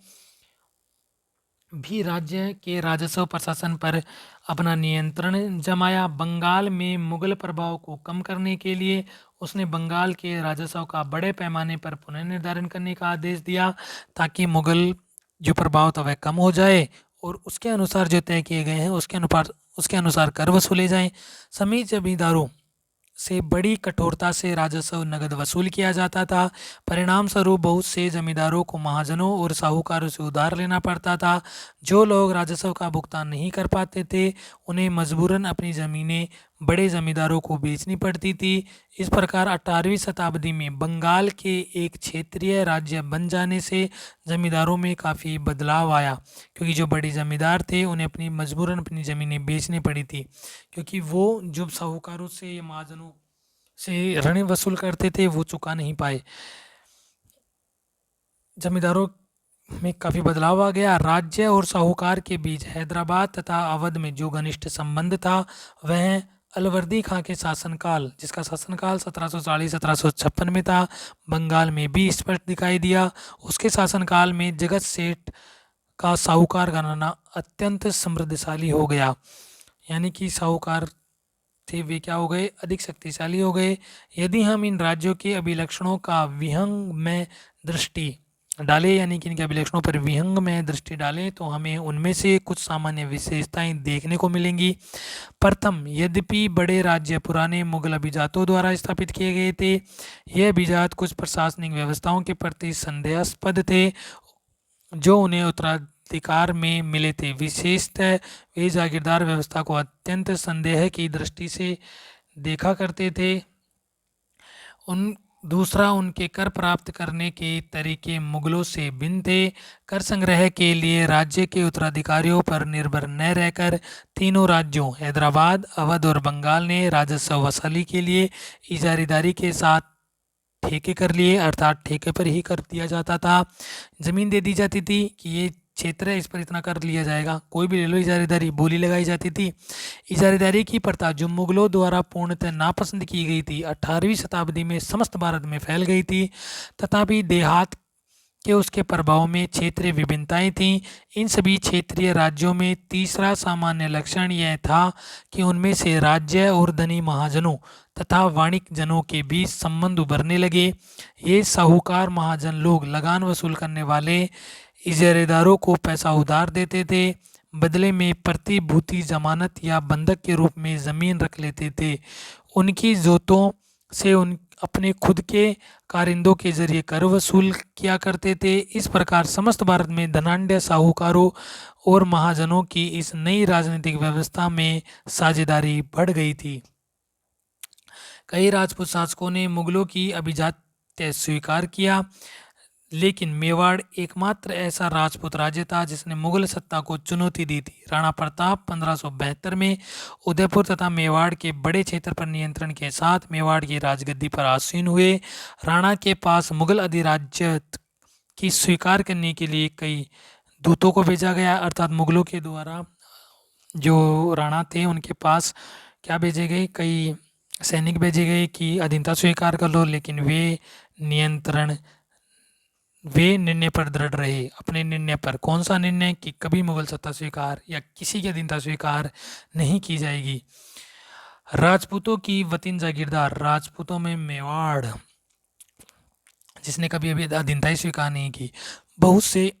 भी राज्य के राजस्व प्रशासन पर अपना नियंत्रण जमाया। बंगाल में मुगल प्रभाव को कम करने के लिए उसने बंगाल के राजस्व का बड़े पैमाने पर पुनर्निर्धारण करने का आदेश दिया, ताकि मुगल जो प्रभाव था वह कम हो जाए और उसके अनुसार जो तय किए गए हैं उसके अनुसार कर वसूले जाएं। सभी जमींदारों से बड़ी कठोरता से राजस्व नगद वसूल किया जाता था। परिणाम स्वरूप बहुत से जमींदारों को महाजनों और साहूकारों से उधार लेना पड़ता था। जो लोग राजस्व का भुगतान नहीं कर पाते थे उन्हें मजबूरन अपनी ज़मीनें बड़े जमींदारों को बेचनी पड़ती थी। इस प्रकार 18वीं शताब्दी में बंगाल के एक क्षेत्रीय राज्य बन जाने से जमींदारों में काफ़ी बदलाव आया, क्योंकि जो बड़े जमींदार थे उन्हें मजबूरन अपनी ज़मीनें बेचनी पड़ी थी, क्योंकि वो जो साहूकारों से या महाजनों से ऋण वसूल करते थे वो चुका नहीं पाए। जमींदारों में काफ़ी बदलाव आ गया। राज्य और साहूकार के बीच हैदराबाद तथा अवध में जो घनिष्ठ संबंध था वह अलवर्दी खां के शासनकाल, जिसका शासनकाल 1740-1756 में था, बंगाल में भी स्पष्ट दिखाई दिया। उसके शासनकाल में जगत सेठ का साहूकार घराना अत्यंत समृद्धशाली हो गया, यानी कि साहूकार थे वे क्या हो गए? अधिक शक्तिशाली हो गए। यदि हम इन राज्यों के अभिलक्षणों का विहंग में दृष्टि डालें, यानी कि इनके अभिलक्षणों पर विहंग में दृष्टि डालें, तो हमें उनमें से कुछ सामान्य विशेषताएं देखने को मिलेंगी। प्रथम, यद्यपि बड़े राज्य पुराने मुगल अभिजातों द्वारा स्थापित किए गए थे, ये अभिजात कुछ प्रशासनिक व्यवस्थाओं के प्रति संदेहास्पद थे जो उन्हें उत्तराधिकार में मिले थे। विशेषतः वे जागीरदार व्यवस्था को अत्यंत संदेह की दृष्टि से देखा करते थे। दूसरा, उनके कर प्राप्त करने के तरीके मुगलों से भिन्न थे। कर संग्रह के लिए राज्य के उत्तराधिकारियों पर निर्भर न रहकर तीनों राज्यों हैदराबाद, अवध और बंगाल ने राजस्व वसूली के लिए इजारेदारी के साथ ठेके कर लिए, अर्थात ठेके पर ही कर दिया जाता था। ज़मीन दे दी जाती थी कि ये क्षेत्र है, इस पर इतना कर लिया जाएगा, कोई भी ले लो। इजारेदारी, बोली लगाई जाती थी। इजारेदारी की प्रथा जो मुगलों द्वारा पूर्णतः नापसंद की गई थी, 18वीं शताब्दी में समस्त भारत में फैल गई थी। तथापि देहात कि उसके प्रभाव में क्षेत्रीय विभिन्नताएं थीं। इन सभी क्षेत्रीय राज्यों में तीसरा सामान्य लक्षण यह था कि उनमें से राज्य और धनी महाजनों तथा वाणिक जनों के बीच संबंध उभरने लगे। ये साहूकार महाजन लोग लगान वसूल करने वाले इजारेदारों को पैसा उधार देते थे, बदले में प्रतिभूति जमानत या बंधक के रूप में ज़मीन रख लेते थे। उनकी जोतों से उन अपने खुद के कारिंदों के जरिए कर वसूल किया करते थे। इस प्रकार समस्त भारत में धनाढ्य साहूकारों और महाजनों की इस नई राजनीतिक व्यवस्था में साझेदारी बढ़ गई थी। कई राजपूत शासकों ने मुगलों की अभिजात्य स्वीकार किया, लेकिन मेवाड़ एकमात्र ऐसा राजपूत राज्य था जिसने मुगल सत्ता को चुनौती दी थी। राणा प्रताप 1572 में उदयपुर तथा मेवाड़ के बड़े क्षेत्र पर नियंत्रण के साथ मेवाड़ की राजगद्दी पर आसीन हुए। राणा के पास मुगल अधिराज्य की स्वीकार करने के लिए कई दूतों को भेजा गया, अर्थात मुगलों के द्वारा जो राणा थे उनके पास क्या भेजे गए, कई सैनिक भेजे गए कि अधीनता स्वीकार कर लो, लेकिन वे निर्णय पर दृढ़ रहे। अपने निर्णय पर, कौन सा निर्णय, कि कभी मुगल सत्ता स्वीकार या किसी की अधीनता स्वीकार नहीं की जाएगी। राजपूतों की वतीन जागीरदार, राजपूतों में मेवाड़ जिसने कभी अभी अधीनता ही स्वीकार नहीं की। बहुत से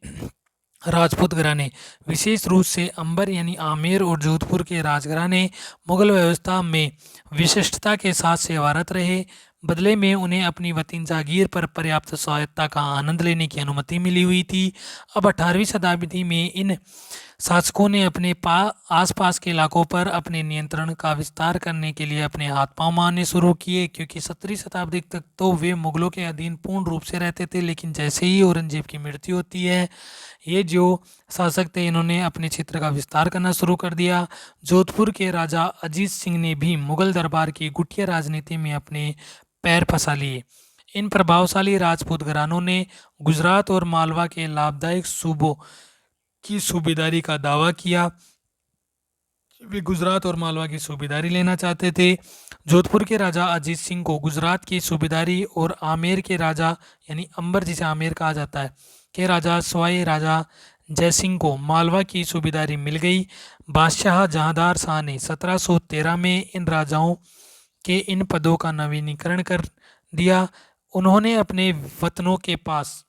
राजपूत घराने, विशेष रूप से अंबर यानी आमेर और जोधपुर के राजघराने मुगल व्यवस्था में विशिष्टता के साथ सेवारत रहे। बदले में उन्हें अपनी वतीन जागीर पर पर्याप्त स्वायत्ता का आनंद लेने की अनुमति मिली हुई थी। अब 18वीं शताब्दी में इन शासकों ने अपने आसपास के इलाकों पर अपने नियंत्रण का विस्तार करने के लिए अपने हाथ पांव मारने शुरू किए, क्योंकि 17वीं शताब्दी तक तो वे मुगलों के अधीन पूर्ण रूप से रहते थे। लेकिन जैसे ही औरंगजेब की मृत्यु होती है, ये जो शासक थे इन्होंने अपने क्षेत्र का विस्तार करना शुरू कर दिया। जोधपुर के राजा अजीत सिंह ने भी मुगल दरबार की गुटिया राजनीति में अपने पैर फंसा लिए। इन प्रभावशाली राजपूत घरानों ने गुजरात और मालवा के लाभदायक सूबों की सूबेदारी का दावा किया। वे गुजरात और मालवा की सूबेदारी लेना चाहते थे। जोधपुर के राजा अजीत सिंह को गुजरात की सूबेदारी और आमेर के राजा यानी अंबर जिसे आमेर कहा जाता है के राजा सवाई राजा जयसिंह को मालवा की सूबेदारी मिल गई। बादशाह जहांदार शाह ने 1713 में इन राजाओं के इन पदों का नवीनीकरण कर दिया। उन्होंने अपने वतनों के पास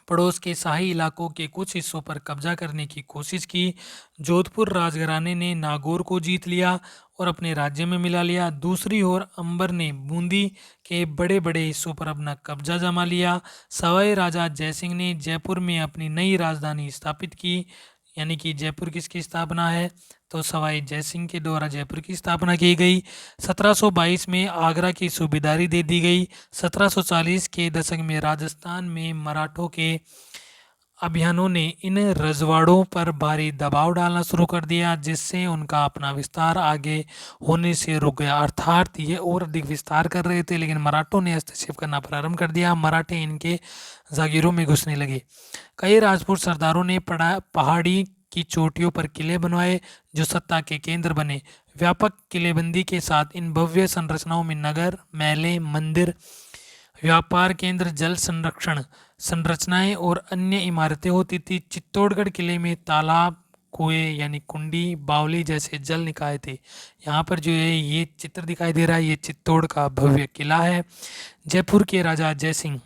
पड़ोस के शाही इलाकों के कुछ हिस्सों पर कब्जा करने की कोशिश की। जोधपुर राजघराने ने नागौर को जीत लिया और अपने राज्य में मिला लिया। दूसरी ओर अंबर ने बूंदी के बड़े बड़े हिस्सों पर अपना कब्जा जमा लिया। सवाई राजा जयसिंह ने जयपुर में अपनी नई राजधानी स्थापित की, यानी कि जयपुर किसकी स्थापना है, तो सवाई जयसिंह के द्वारा जयपुर की स्थापना की गई। 1722 में आगरा की सूबेदारी दे दी गई। 1740 के दशक में राजस्थान में मराठों के अभियानों ने इन रजवाड़ों पर भारी दबाव डालना शुरू कर दिया, जिससे उनका अपना विस्तार आगे होने से रुक गया। अर्थात ये और अधिक विस्तार कर रहे थे, लेकिन मराठों ने हस्तक्षेप करना प्रारंभ कर दिया। मराठे इनके जागीरों में घुसने लगे। कई राजपूत सरदारों ने पहाड़ी की चोटियों पर किले बनवाए जो सत्ता के केंद्र बने। व्यापक किलेबंदी के साथ इन भव्य संरचनाओं में नगर, महलें, मंदिर, व्यापार केंद्र, जल संरक्षण संरचनाएं और अन्य इमारतें होती थी। चित्तौड़गढ़ किले में तालाब, कुएं यानी कुंडी, बावली जैसे जल निकाय थे। यहाँ पर जो है ये चित्र दिखाई दे रहा है, ये चित्तौड़ का भव्य किला है। जयपुर के राजा जयसिंह,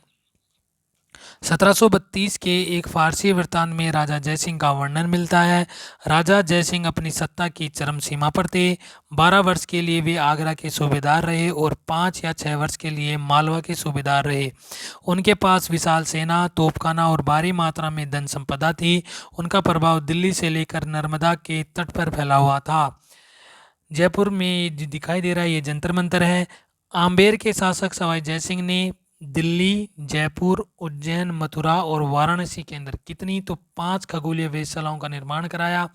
1732 के एक फारसी वृत्तांत में राजा जयसिंह का वर्णन मिलता है। राजा जयसिंह अपनी सत्ता की चरम सीमा पर थे। 12 वर्ष के लिए वे आगरा के सूबेदार रहे और 5 या 6 वर्ष के लिए मालवा के सूबेदार रहे। उनके पास विशाल सेना, तोपखाना और भारी मात्रा में धन संपदा थी। उनका प्रभाव दिल्ली से लेकर नर्मदा के तट पर फैला हुआ था। जयपुर में जो दिखाई दे रहा है ये जंतर मंतर है। आम्बेर के शासक सवाई जयसिंह ने दिल्ली, जयपुर, उज्जैन, मथुरा और वाराणसी के अंदर कितनी, तो 5 खगोलीय वेधशालाओं का निर्माण कराया,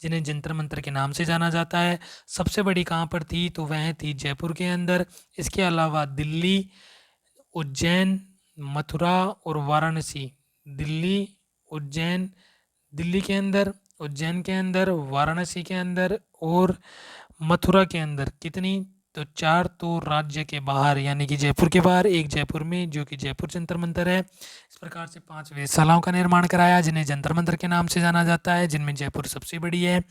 जिन्हें जंतर मंतर के नाम से जाना जाता है। सबसे बड़ी कहाँ पर थी, तो वह थी जयपुर के अंदर। इसके अलावा दिल्ली, उज्जैन, मथुरा और वाराणसी, दिल्ली, उज्जैन, दिल्ली के अंदर, उज्जैन के अंदर, वाराणसी के अंदर और मथुरा के अंदर कितनी, तो 4 तो राज्य के बाहर यानी कि जयपुर के बाहर, 1 जयपुर में जो कि जयपुर जंतर मंतर है। इस प्रकार से 5 वेधशालाओं का निर्माण कराया जिन्हें जंतर मंतर के नाम से जाना जाता है, जिनमें जयपुर सबसे बड़ी है।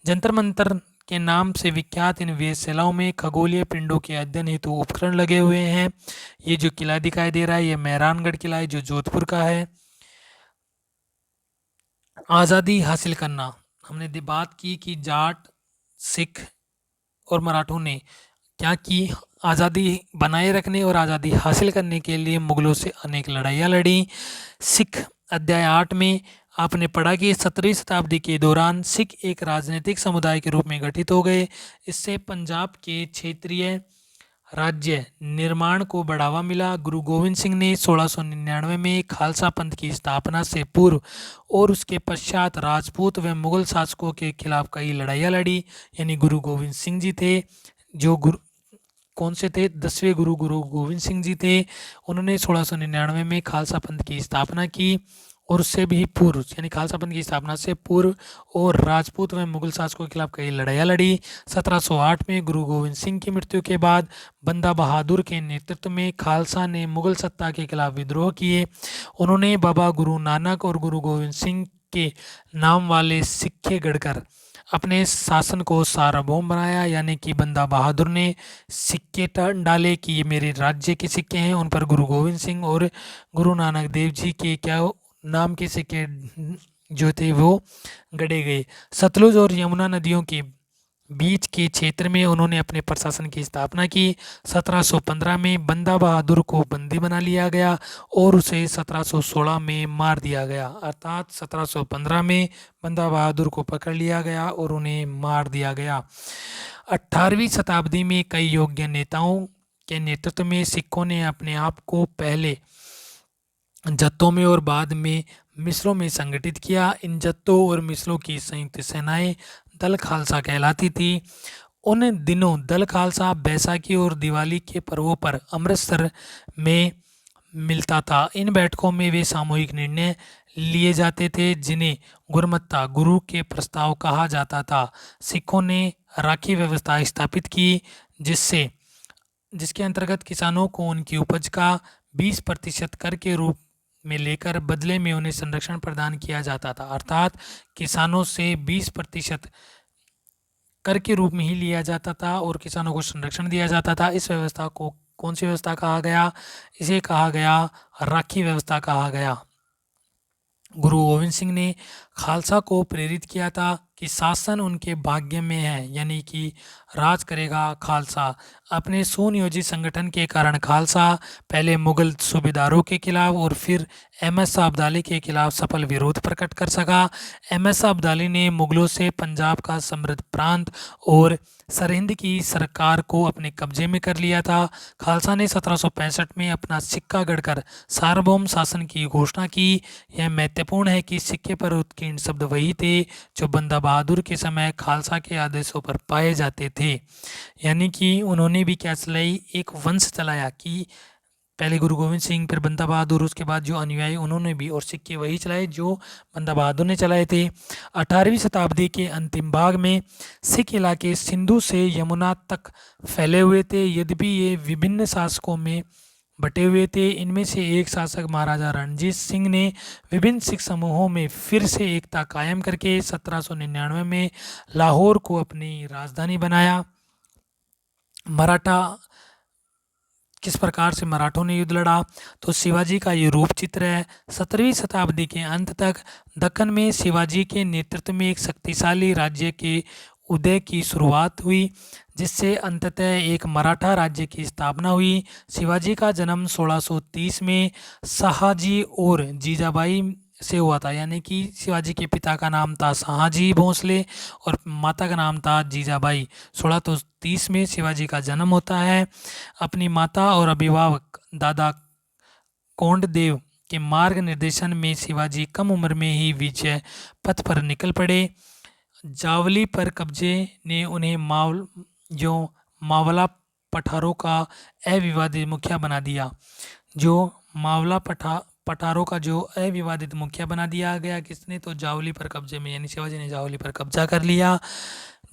जंतर मंतर के नाम से विख्यात इन वेधशालाओं में खगोलीय पिंडों के अध्ययन हेतु उपकरण लगे हुए हैं। ये जो किला दिखाई दे रहा है ये मेहरानगढ़ किला है जो जोधपुर का है। आज़ादी हासिल करना, हमने बात की कि जाट, सिख और मराठों ने क्या की, आज़ादी बनाए रखने और आज़ादी हासिल करने के लिए मुगलों से अनेक लड़ाइयाँ लड़ी। सिख अध्याय 8 में आपने पढ़ा कि 17वीं शताब्दी के दौरान सिख एक राजनीतिक समुदाय के रूप में गठित हो गए। इससे पंजाब के क्षेत्रीय राज्य निर्माण को बढ़ावा मिला। गुरु गोविंद सिंह ने 1699 में खालसा पंथ की स्थापना से पूर्व और उसके पश्चात राजपूत व मुगल शासकों के खिलाफ कई लड़ाइयाँ लड़ी। यानी गुरु गोविंद सिंह जी थे जो कौन से थे? 10वें गुरु गोविंद सिंह जी थे। उन्होंने 1699 में खालसा पंथ की स्थापना की और उससे भी पूर्व यानी खालसा पंथ की स्थापना से पूर्व और राजपूत व मुगल शासकों के खिलाफ कई लड़ाइयाँ लड़ी। 1708 में गुरु गोविंद सिंह की मृत्यु के बाद बंदा बहादुर के नेतृत्व में खालसा ने मुगल सत्ता के खिलाफ विद्रोह किए। उन्होंने बाबा गुरु नानक और गुरु गोविंद सिंह के नाम वाले सिक्के गढ़कर अपने शासन को सार्वभौम बनाया। यानी कि बंदा बहादुर ने सिक्के डाले कि ये मेरे राज्य के सिक्के हैं, उन पर गुरु गोविंद सिंह और गुरु नानक देव जी के क्या नाम के सिक्के जो थे वो गढ़े गए। सतलुज और यमुना नदियों के बीच के क्षेत्र में उन्होंने अपने प्रशासन की स्थापना की। 1715 में बंदा बहादुर को बंदी बना लिया गया और उसे 1716 में मार दिया गया। अर्थात 1715 में बंदा बहादुर को पकड़ लिया गया और उन्हें मार दिया गया। 18वीं शताब्दी में कई योग्य नेताओं के नेतृत्व में सिखों ने अपने आप को पहले जत्थों में और बाद में मिसलों में संगठित किया। इन जत्थों और मिसलों की संयुक्त सेनाएं दल खालसा कहलाती थी। उन दिनों दल खालसा बैसाखी और दिवाली के पर्वों पर अमृतसर में मिलता था। इन बैठकों में वे सामूहिक निर्णय लिए जाते थे जिन्हें गुरमत्ता गुरु के प्रस्ताव कहा जाता था। सिखों ने राखी व्यवस्था स्थापित की जिसके अंतर्गत किसानों को उनकी उपज का 20% कर के रूप में लेकर बदले में उन्हें संरक्षण प्रदान किया जाता था। अर्थात किसानों से 20% कर के रूप में ही लिया जाता था और किसानों को संरक्षण दिया जाता था। इस व्यवस्था को कौन सी व्यवस्था कहा गया? इसे कहा गया राखी व्यवस्था कहा गया। गुरु गोविंद सिंह ने खालसा को प्रेरित किया था कि शासन उनके भाग्य में है, यानी कि राज करेगा खालसा। अपने सुनियोजित संगठन के कारण खालसा पहले मुगल सूबेदारों के खिलाफ और फिर एम.एस. अब्दाली के खिलाफ सफल विरोध प्रकट कर सका। एम.एस. अब्दाली ने मुगलों से पंजाब का समृद्ध प्रांत और सरहिंद की सरकार को अपने कब्जे में कर लिया था। खालसा ने 1765 में अपना सिक्का गढ़कर सार्वभौम शासन की घोषणा की। यह महत्वपूर्ण है कि सिक्के पर उत्कीर्ण शब्द वही थे जो बंदा बहादुर के समय खालसा के आदेशों पर पाए जाते थे। यानी कि उन्होंने भी क्या चलाई? एक वंश चलाया कि पहले गुरु गोविंद सिंह, फिर बंदा बहादुर, उसके बाद जो अनुयायी उन्होंने भी, और सिक्के वही चलाए जो बंदा बहादुर ने चलाए थे। 18वीं शताब्दी के अंतिम भाग में सिख इलाके सिंधु से यमुना तक फैले हुए थे। यद्यपि ये विभिन्न शासकों में बटे हुए थे। इनमें से एक शासक महाराजा रणजीत सिंह ने विभिन्न सिख समूहों में फिर से एकता कायम करके 1799 में लाहौर को अपनी राजधानी बनाया। मराठा किस प्रकार से मराठों ने युद्ध लड़ा, तो शिवाजी का ये रूप चित्र है। 17वीं शताब्दी के अंत तक दक्कन में शिवाजी के नेतृत्व में एक शक्तिशाली राज्य के उदय की शुरुआत हुई जिससे अंततः एक मराठा राज्य की स्थापना हुई। शिवाजी का जन्म 1630 में शाहाजी और जीजाबाई से हुआ था। यानी कि शिवाजी के पिता का नाम था शाहाजी भोंसले और माता का नाम था जीजाबाई। 1630 में शिवाजी का जन्म होता है। अपनी माता और अभिभावक दादा कोंडदेव के मार्ग निर्देशन में शिवाजी कम उम्र में ही विजय पथ पर निकल पड़े। जावली पर कब्जे ने उन्हें मावला पठारों का अविवादित मुखिया बना दिया। जो मावला पठारों का जो अविवादित मुखिया बना दिया गया किसने? तो जावली पर कब्जे में, यानी शिवाजी ने जावली पर कब्जा कर लिया।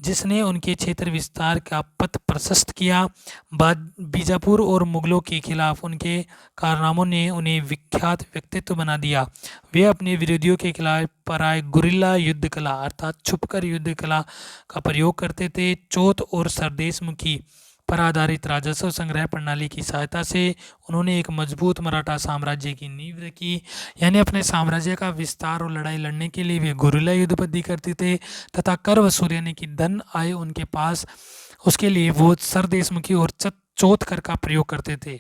जिसने उनके क्षेत्र विस्तार का पथ प्रशस्त किया। बीजापुर और मुगलों के खिलाफ उनके कारनामों ने उन्हें विख्यात व्यक्तित्व बना दिया। वे अपने विरोधियों के खिलाफ पराय गुरिल्ला युद्ध कला अर्थात छुपकर युद्ध कला का प्रयोग करते थे। चौथ और सरदेशमुखी पर आधारित राजस्व संग्रह प्रणाली की सहायता से उन्होंने एक मजबूत मराठा साम्राज्य की नींव रखी। यानी अपने साम्राज्य का विस्तार और लड़ाई लड़ने के लिए वे गुरिल्ला युद्ध पद्धति करते थे तथा कर वसूल यानी कि धन आए उनके पास, उसके लिए वो सरदेशमुखी और चौथ कर का प्रयोग करते थे।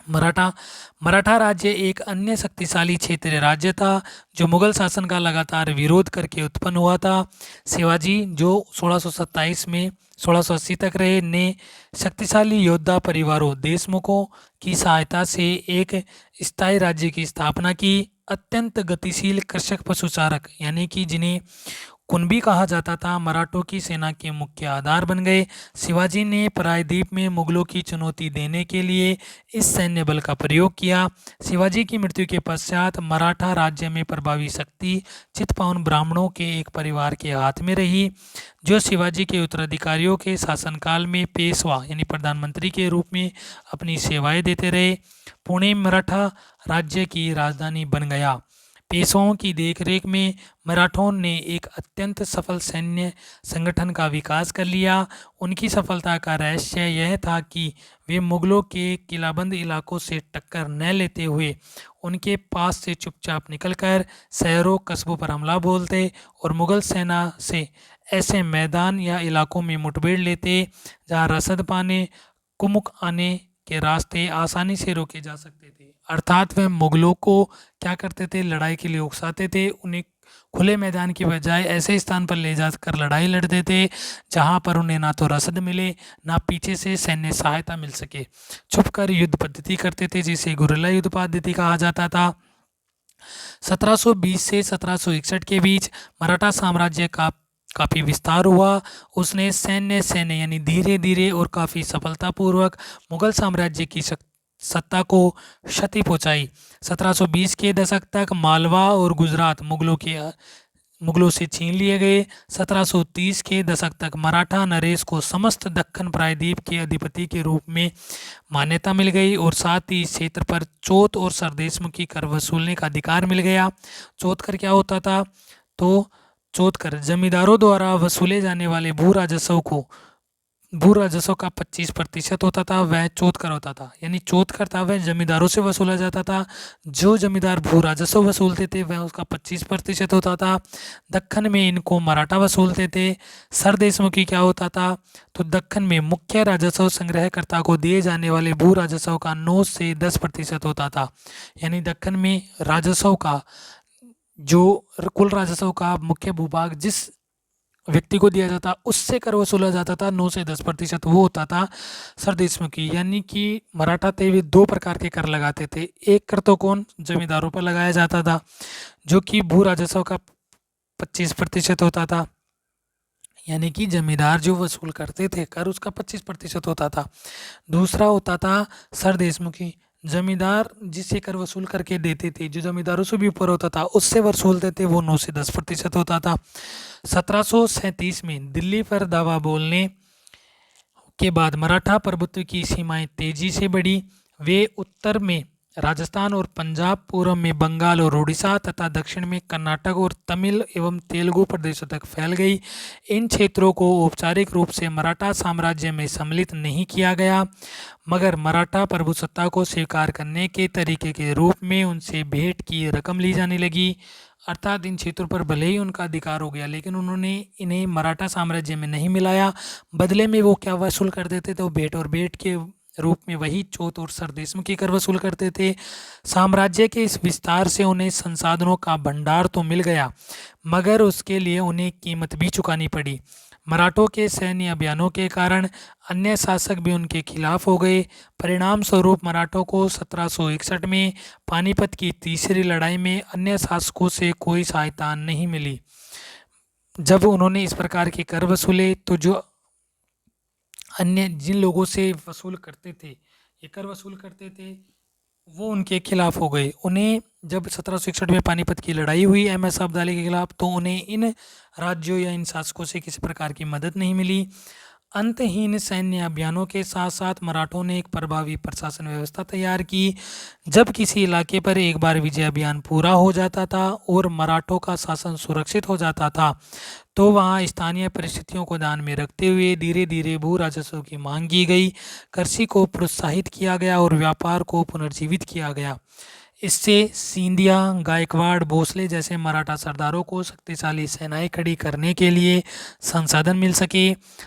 मराठा राज्य एक अन्य शक्तिशाली क्षेत्रीय राज्य था जो मुगल शासन का लगातार विरोध करके उत्पन्न हुआ था। शिवाजी जो 1627 में 1680 तक रहे ने शक्तिशाली योद्धा परिवारों देशमुखों की सहायता से एक स्थायी राज्य की स्थापना की। अत्यंत गतिशील कृषक पशुचारक यानी कि जिन्हें कुणबी कहा जाता था, मराठों की सेना के मुख्य आधार बन गए। शिवाजी ने प्रायद्वीप में मुगलों की चुनौती देने के लिए इस सैन्य बल का प्रयोग किया। शिवाजी की मृत्यु के पश्चात मराठा राज्य में प्रभावी शक्ति चित्पावन ब्राह्मणों के एक परिवार के हाथ में रही, जो शिवाजी के उत्तराधिकारियों के शासनकाल में पेशवा यानी प्रधानमंत्री के रूप में अपनी सेवाएं देते रहे। पुणे मराठा राज्य की राजधानी बन गया। पेशवाओं की देखरेख में मराठों ने एक अत्यंत सफल सैन्य संगठन का विकास कर लिया। उनकी सफलता का रहस्य यह था कि वे मुगलों के किलाबंद इलाकों से टक्कर न लेते हुए उनके पास से चुपचाप निकलकर शहरों कस्बों पर हमला बोलते और मुगल सेना से ऐसे मैदान या इलाकों में मुठभेड़ लेते जहां रसद पाने कुमुक आने के रास्ते आसानी से रोके जा सकते थे। अर्थात वे मुगलों को क्या करते थे, लड़ाई के लिए उकसाते थे। उन्हें खुले मैदान की बजाय ऐसे स्थान पर ले जाकर लड़ाई लड़ते थे जहां पर उन्हें ना तो रसद मिले ना पीछे से सैन्य सहायता मिल सके। छुपकर युद्ध पद्धति करते थे जिसे गुरिल्ला युद्ध पद्धति कहा जाता था। 1720 से 1761 के बीच मराठा साम्राज्य का काफ़ी विस्तार हुआ। उसने सैन्य यानी धीरे धीरे और काफ़ी सफलतापूर्वक मुगल साम्राज्य की सत्ता को क्षति पहुंचाई। 1720 के दशक तक मालवा और गुजरात मुगलों से छीन लिए गए। 1730 के दशक तक मराठा नरेश को समस्त दक्खन प्रायद्वीप के अधिपति के रूप में मान्यता मिल गई और साथ ही इस क्षेत्र पर चौथ और सरदेशमुखी कर वसूलने का अधिकार मिल गया। चौथ कर क्या होता था, तो चौथ कर जमींदारों द्वारा वसूले जाने वाले भू राजस्व का 25% होता था, वह चौथ कर होता था। यानी चौथ कर था वह जमींदारों से वसूला जाता था। जो जमींदार भू राजस्व वसूलते थे वह उसका 25% होता था। दक्खन में इनको मराठा वसूलते थे। सरदेशमुखी क्या होता था, तो दक्खन में मुख्य राजस्व संग्रहकर्ता को दिए जाने वाले भू राजस्व का 9 से 10% होता था। यानी दक्खन में राजस्व का जो कुल राजस्व का मुख्य भूभाग जिस व्यक्ति को दिया जाता उससे कर वसूला जाता था 9 से 10%, वो होता था सरदेशमुखी। यानी कि मराठा थे वे 2 प्रकार के कर लगाते थे। एक कर तो कौन, जमींदारों पर लगाया जाता था जो कि भू राजस्व का 25% होता था। यानी कि जमींदार जो वसूल करते थे कर उसका 25% होता था। दूसरा होता था सरदेशमुखी, जमींदार जिससे कर वसूल करके देते थे, जो जमींदारों से भी ऊपर होता था उससे वसूलते थे, वो 9 से 10% होता था। 1737 में दिल्ली पर दावा बोलने के बाद मराठा प्रभुत्व की सीमाएं तेजी से बढ़ी। वे उत्तर में राजस्थान और पंजाब, पूर्व में बंगाल और उड़ीसा तथा दक्षिण में कर्नाटक और तमिल एवं तेलुगु प्रदेशों तक फैल गई। इन क्षेत्रों को औपचारिक रूप से मराठा साम्राज्य में सम्मिलित नहीं किया गया, मगर मराठा प्रभुसत्ता को स्वीकार करने के तरीके के रूप में उनसे भेंट की रकम ली जाने लगी। अर्थात इन क्षेत्रों पर भले ही उनका अधिकार हो गया लेकिन उन्होंने इन्हें मराठा साम्राज्य में नहीं मिलाया। बदले में वो क्या वसूल कर देते थे, वो भेंट और भेंट के रूप में वही चौथ और सरदेशमुखी कर वसूल करते थे। साम्राज्य के इस विस्तार से उन्हें संसाधनों का भंडार तो मिल गया मगर उसके लिए उन्हें कीमत भी चुकानी पड़ी। मराठों के सैन्य अभियानों के कारण अन्य शासक भी उनके खिलाफ हो गए। परिणाम स्वरूप मराठों को 1761 में पानीपत की तीसरी लड़ाई में अन्य शासकों से कोई सहायता नहीं मिली। जब उन्होंने इस प्रकार के कर वसूले तो जो अन्य जिन लोगों से वसूल करते थे, ये कर वसूल करते थे, वो उनके खिलाफ हो गए। उन्हें जब 1761 में पानीपत की लड़ाई हुई एम.एस. अब्दाली के खिलाफ, तो उन्हें इन राज्यों या इन शासकों से किसी प्रकार की मदद नहीं मिली। अंतहीन सैन्य अभियानों के साथ साथ मराठों ने एक प्रभावी प्रशासन व्यवस्था तैयार की। जब किसी इलाके पर एक बार विजय अभियान पूरा हो जाता था और मराठों का शासन सुरक्षित हो जाता था, तो वहाँ स्थानीय परिस्थितियों को ध्यान में रखते हुए धीरे धीरे भू राजस्व की मांग की गई, कृषि को प्रोत्साहित किया गया और व्यापार को पुनर्जीवित किया गया। इससे सिंधिया, गायकवाड़, भोसले जैसे मराठा सरदारों को शक्तिशाली सेनाएं खड़ी करने के लिए संसाधन मिल सके।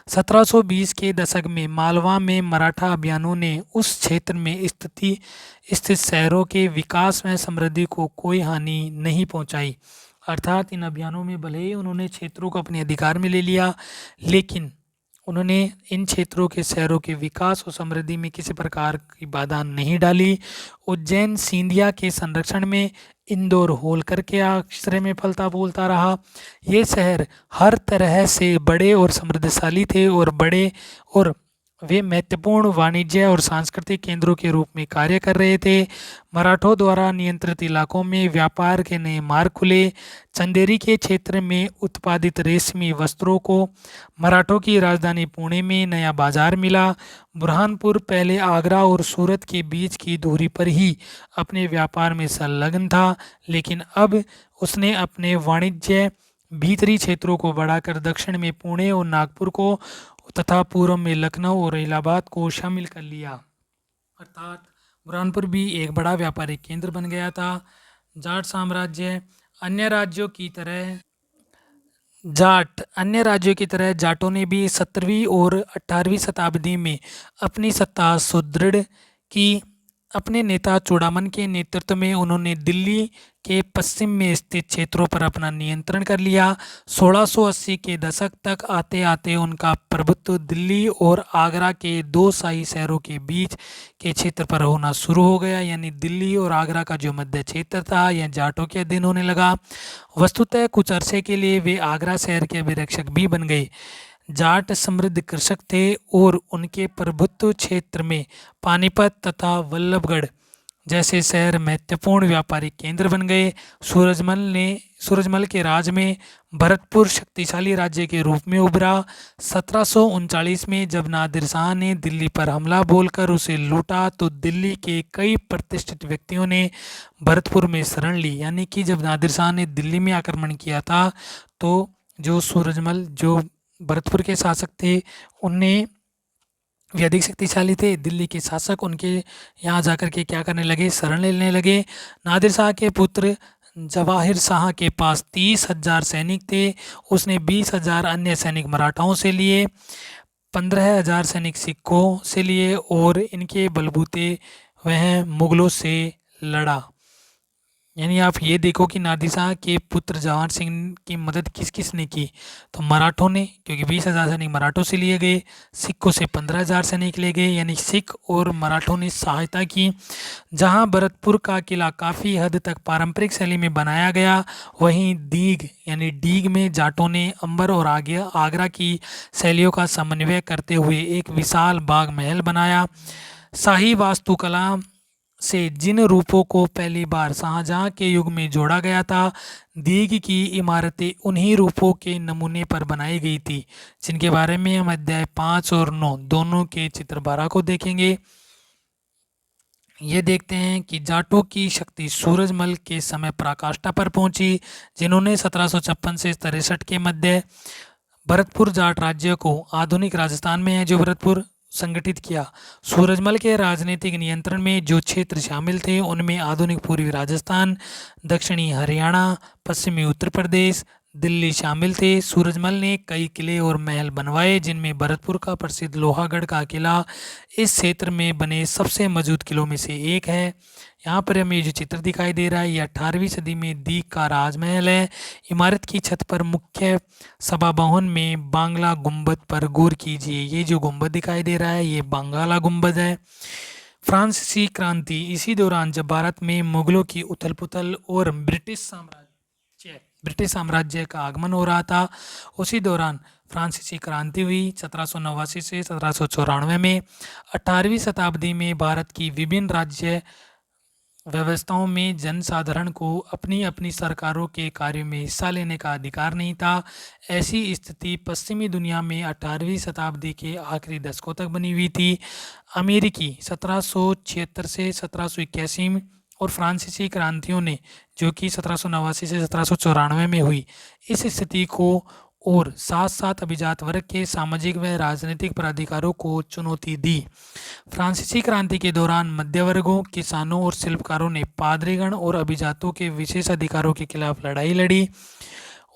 1720 के दशक में मालवा में मराठा अभियानों ने उस क्षेत्र में स्थित शहरों के विकास व समृद्धि को कोई हानि नहीं पहुंचाई। अर्थात इन अभियानों में भले ही उन्होंने क्षेत्रों को अपने अधिकार में ले लिया, लेकिन उन्होंने इन क्षेत्रों के शहरों के विकास और समृद्धि में किसी प्रकार की बाधा नहीं डाली। उज्जैन सिंधिया के संरक्षण में, इंदौर होलकर के आश्रय में फलता फूलता रहा। ये शहर हर तरह से बड़े और समृद्धशाली थे और वे महत्वपूर्ण वाणिज्य और सांस्कृतिक केंद्रों के रूप में कार्य कर रहे थे। मराठों द्वारा नियंत्रित इलाकों में व्यापार के नए मार्ग खुले। चंदेरी के क्षेत्र में उत्पादित रेशमी वस्त्रों को मराठों की राजधानी पुणे में नया बाजार मिला। बुरहानपुर पहले आगरा और सूरत के बीच की दूरी पर ही अपने व्यापार में संलग्न था, लेकिन अब उसने अपने वाणिज्य भीतरी क्षेत्रों को बढ़ाकर दक्षिण में पुणे और नागपुर को तथा पूर्व में लखनऊ और इलाहाबाद को शामिल कर लिया। अर्थात बुरहानपुर भी एक बड़ा व्यापारिक केंद्र बन गया था। जाट साम्राज्य अन्य राज्यों की तरह जाटों ने भी 17वीं और 18वीं शताब्दी में अपनी सत्ता सुदृढ़ की। अपने नेता चूड़ामन के नेतृत्व में उन्होंने दिल्ली के पश्चिम में स्थित क्षेत्रों पर अपना नियंत्रण कर लिया। 1680 के दशक तक आते आते उनका प्रभुत्व दिल्ली और आगरा के दो शाही शहरों के बीच के क्षेत्र पर होना शुरू हो गया, यानी दिल्ली और आगरा का जो मध्य क्षेत्र था यह जाटों के अधीन होने लगा। वस्तुतः कुछ अरसे के लिए वे आगरा शहर के अभिरक्षक भी बन गए। जाट समृद्ध कृषक थे और उनके प्रभुत्व क्षेत्र में पानीपत तथा वल्लभगढ़ जैसे शहर महत्वपूर्ण व्यापारिक केंद्र बन गए। सूरजमल के राज में भरतपुर शक्तिशाली राज्य के रूप में उभरा। 1739 में जब नादिर शाह ने दिल्ली पर हमला बोलकर उसे लूटा, तो दिल्ली के कई प्रतिष्ठित व्यक्तियों ने भरतपुर में शरण ली। यानी कि जब नादिर शाह ने दिल्ली में आक्रमण किया था, तो जो भरतपुर के शासक थे उनने वे अधिक शक्तिशाली थे। दिल्ली के शासक उनके यहाँ जाकर के क्या करने लगे, शरण लेने लगे। नादिर शाह के पुत्र जवाहिर शाह के पास 30,000 सैनिक थे। उसने 20,000 अन्य सैनिक मराठाओं से लिए, 15,000 सैनिक सिखों से लिए और इनके बलबूते वह मुगलों से लड़ा। यानी आप ये देखो कि नादिर शाह के पुत्र जवाहर सिंह की मदद किस किस ने की, तो मराठों ने, क्योंकि 20,000 सैनिक मराठों से लिए गए, सिखों से 15,000 सैनिक ले गए, यानी सिख और मराठों ने सहायता की। जहां भरतपुर का किला काफ़ी हद तक पारंपरिक शैली में बनाया गया, वहीं दीग यानी डीग में जाटों ने अंबर और आगरा की शैलियों का समन्वय करते हुए एक विशाल बाग महल बनाया। शाही वास्तुकला से जिन रूपों को पहली बार शाहजहां के युग में जोड़ा गया था, दीग की इमारतें उन्हीं रूपों के नमूने पर बनाई गई थी, जिनके बारे में हम अध्याय 5 और 9 दोनों के चित्र 12 को देखेंगे। ये देखते हैं कि जाटों की शक्ति सूरजमल के समय पराकाष्ठा पर पहुंची, जिन्होंने 1756 से 63 के मध्य भरतपुर जाट राज्य को, आधुनिक राजस्थान में है जो भरतपुर, संगठित किया। सूरजमल के राजनीतिक नियंत्रण में जो क्षेत्र शामिल थे उनमें आधुनिक पूर्वी राजस्थान, दक्षिणी हरियाणा, पश्चिमी उत्तर प्रदेश, दिल्ली शामिल थे। सूरजमल ने कई किले और महल बनवाए, जिनमें भरतपुर का प्रसिद्ध लोहागढ़ का किला इस क्षेत्र में बने सबसे मजबूत किलों में से एक है। यहाँ पर हमें जो चित्र दिखाई दे रहा है, ये 18वीं सदी में दीग का राजमहल है। इमारत की छत पर मुख्य सभा भवन में बांग्ला गुंबद पर गौर कीजिए। ये जो गुंबद दिखाई दे रहा है ये बांग्ला गुंबद है। फ्रांसीसी क्रांति, इसी दौरान जब भारत में मुगलों की उथल पुथल और ब्रिटिश साम्राज्य का आगमन हो रहा था, उसी दौरान फ्रांसीसी क्रांति हुई 1789 से 1794 में। 18वीं शताब्दी में भारत की विभिन्न राज्य व्यवस्थाओं में जनसाधारण को अपनी अपनी सरकारों के कार्यों में हिस्सा लेने का अधिकार नहीं था। ऐसी स्थिति पश्चिमी दुनिया में 18वीं शताब्दी के आखिरी दशकों तक बनी हुई थी। अमेरिकी 1776 से 1781 और फ्रांसीसी क्रांतियों ने, जो कि 1789 से 1794 में हुई, इस स्थिति को और साथ साथ अभिजात वर्ग के सामाजिक व राजनीतिक प्राधिकारों को चुनौती दी। फ्रांसीसी क्रांति के दौरान मध्य वर्गों, किसानों और शिल्पकारों ने पादरीगण और अभिजातों के विशेष अधिकारों के खिलाफ लड़ाई लड़ी।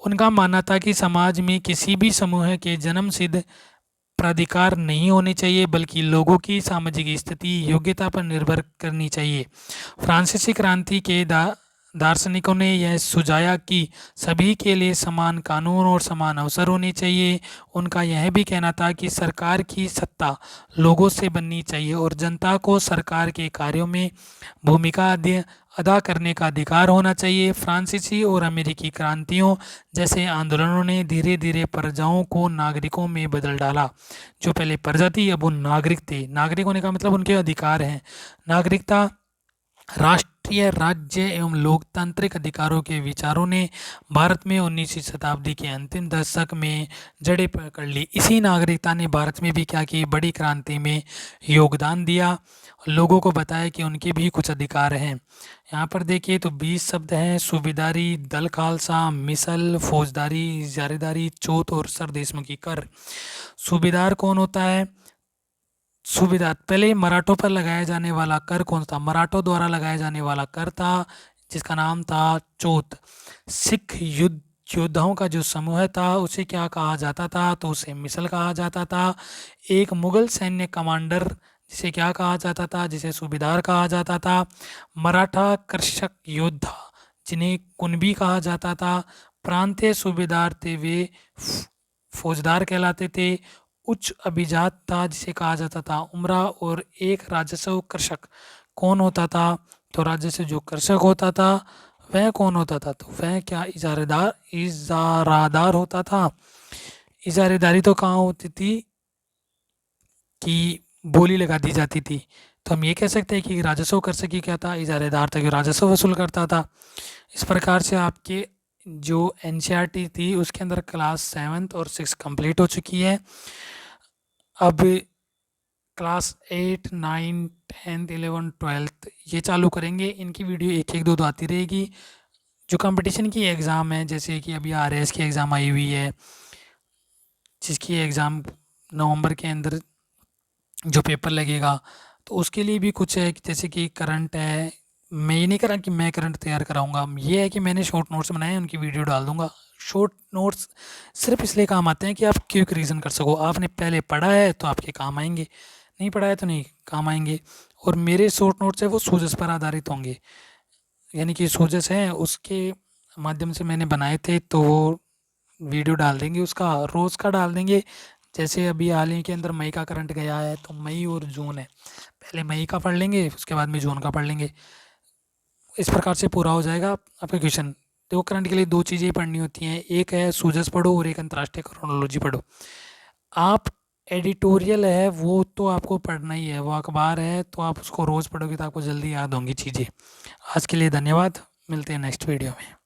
उनका मानना था कि समाज में किसी भी समूह के जन्मसिद्ध प्राधिकार नहीं होने चाहिए, बल्कि लोगों की सामाजिक स्थिति योग्यता पर निर्भर करनी चाहिए। फ्रांसीसी क्रांति के दार्शनिकों ने यह सुझाया कि सभी के लिए समान कानून और समान अवसर होने चाहिए। उनका यह भी कहना था कि सरकार की सत्ता लोगों से बननी चाहिए और जनता को सरकार के कार्यों में भूमिका अदा करने का अधिकार होना चाहिए। फ्रांसीसी और अमेरिकी क्रांतियों जैसे आंदोलनों ने धीरे धीरे प्रजाओं को नागरिकों में बदल डाला। जो पहले प्रजा थी, अब वो नागरिक थे। नागरिक होने का मतलब उनके अधिकार हैं। नागरिकता, राष्ट्रीय, राज्य एवं लोकतांत्रिक अधिकारों के विचारों ने भारत में 19वीं शताब्दी के अंतिम दशक में जड़ें पकड़ ली। इसी नागरिकता ने भारत में भी क्या की, बड़ी क्रांति में योगदान दिया। लोगों को बताया कि उनके भी कुछ अधिकार हैं। यहाँ पर देखिए तो 20 शब्द हैं: सूबेदारी, दल खालसा, मिसल, फौजदारी, इजारेदारी, चौथ और सरदेशमुखी कर। सूबेदार कौन होता है? सूबेदार पहले मराठों पर लगाया जाने वाला कर कौन था? मराठों द्वारा लगाया जाने वाला कर था, जिसका नाम था चौथ। सिख योद्धाओं का जो समूह था उसे क्या कहा जाता था? तो उसे मिसल कहा जाता था। एक मुगल सैन्य कमांडर, जिसे क्या कहा जाता था? जिसे सूबेदार कहा जाता था। मराठा कृषक योद्धा, जिन्हें कुणबी कहा जाता था। प्रांतीय सूबेदार थे वे फौजदार कहलाते थे। उच्च अभिजात था, जिसे कहा जाता था उमरा। और एक राजस्व कृषक कौन होता था? तो राजस्व जो कृषक होता था वह कौन होता था? तो वह क्या इजारादार होता था। इजारेदारी तो कहाँ होती थी कि बोली लगा दी जाती थी। तो हम ये कह सकते हैं कि राजस्व कृषक ही क्या था? इजारेदार था, कि राजस्व वसूल करता था। इस प्रकार से आपके जो एनसीईआरटी थी उसके अंदर क्लास 7th और 6 कंप्लीट हो चुकी है। अब क्लास 8, 9, 10th, 11, 12th ये चालू करेंगे। इनकी वीडियो एक एक दो आती रहेगी। जो कंपटीशन की एग्ज़ाम है, जैसे कि अभी आरएएस की एग्ज़ाम आई हुई है, जिसकी एग्ज़ाम नवंबर के अंदर जो पेपर लगेगा, तो उसके लिए भी कुछ है, जैसे कि करंट है। मैं ये नहीं करा कि मैं करंट तैयार कराऊंगा, ये है कि मैंने शॉर्ट नोट्स बनाए हैं, उनकी वीडियो डाल दूंगा। शॉर्ट नोट्स सिर्फ इसलिए काम आते हैं कि आप क्विक रीज़न कर सको। आपने पहले पढ़ा है तो आपके काम आएंगे, नहीं पढ़ा है तो नहीं काम आएंगे। और मेरे शॉर्ट नोट्स है वो सूजस पर आधारित होंगे, यानी कि सूजस है उसके माध्यम से मैंने बनाए थे, तो वो वीडियो डाल देंगे, उसका रोज़ का डाल देंगे। जैसे अभी हाल ही के अंदर मई का करंट गया है, तो मई और जून है, पहले मई का पढ़ लेंगे, उसके बाद में जून का पढ़ लेंगे। इस प्रकार से पूरा हो जाएगा आपका क्वेश्चन। तो करंट के लिए 2 चीज़ें पढ़नी होती हैं, एक है सूजस पढ़ो और एक अंतर्राष्ट्रीय क्रोनोलॉजी पढ़ो। आप एडिटोरियल है वो तो आपको पढ़ना ही है, वो अखबार है, तो आप उसको रोज़ पढ़ोगे तो आपको जल्दी याद होंगी चीज़ें। आज के लिए धन्यवाद, मिलते हैं नेक्स्ट वीडियो में।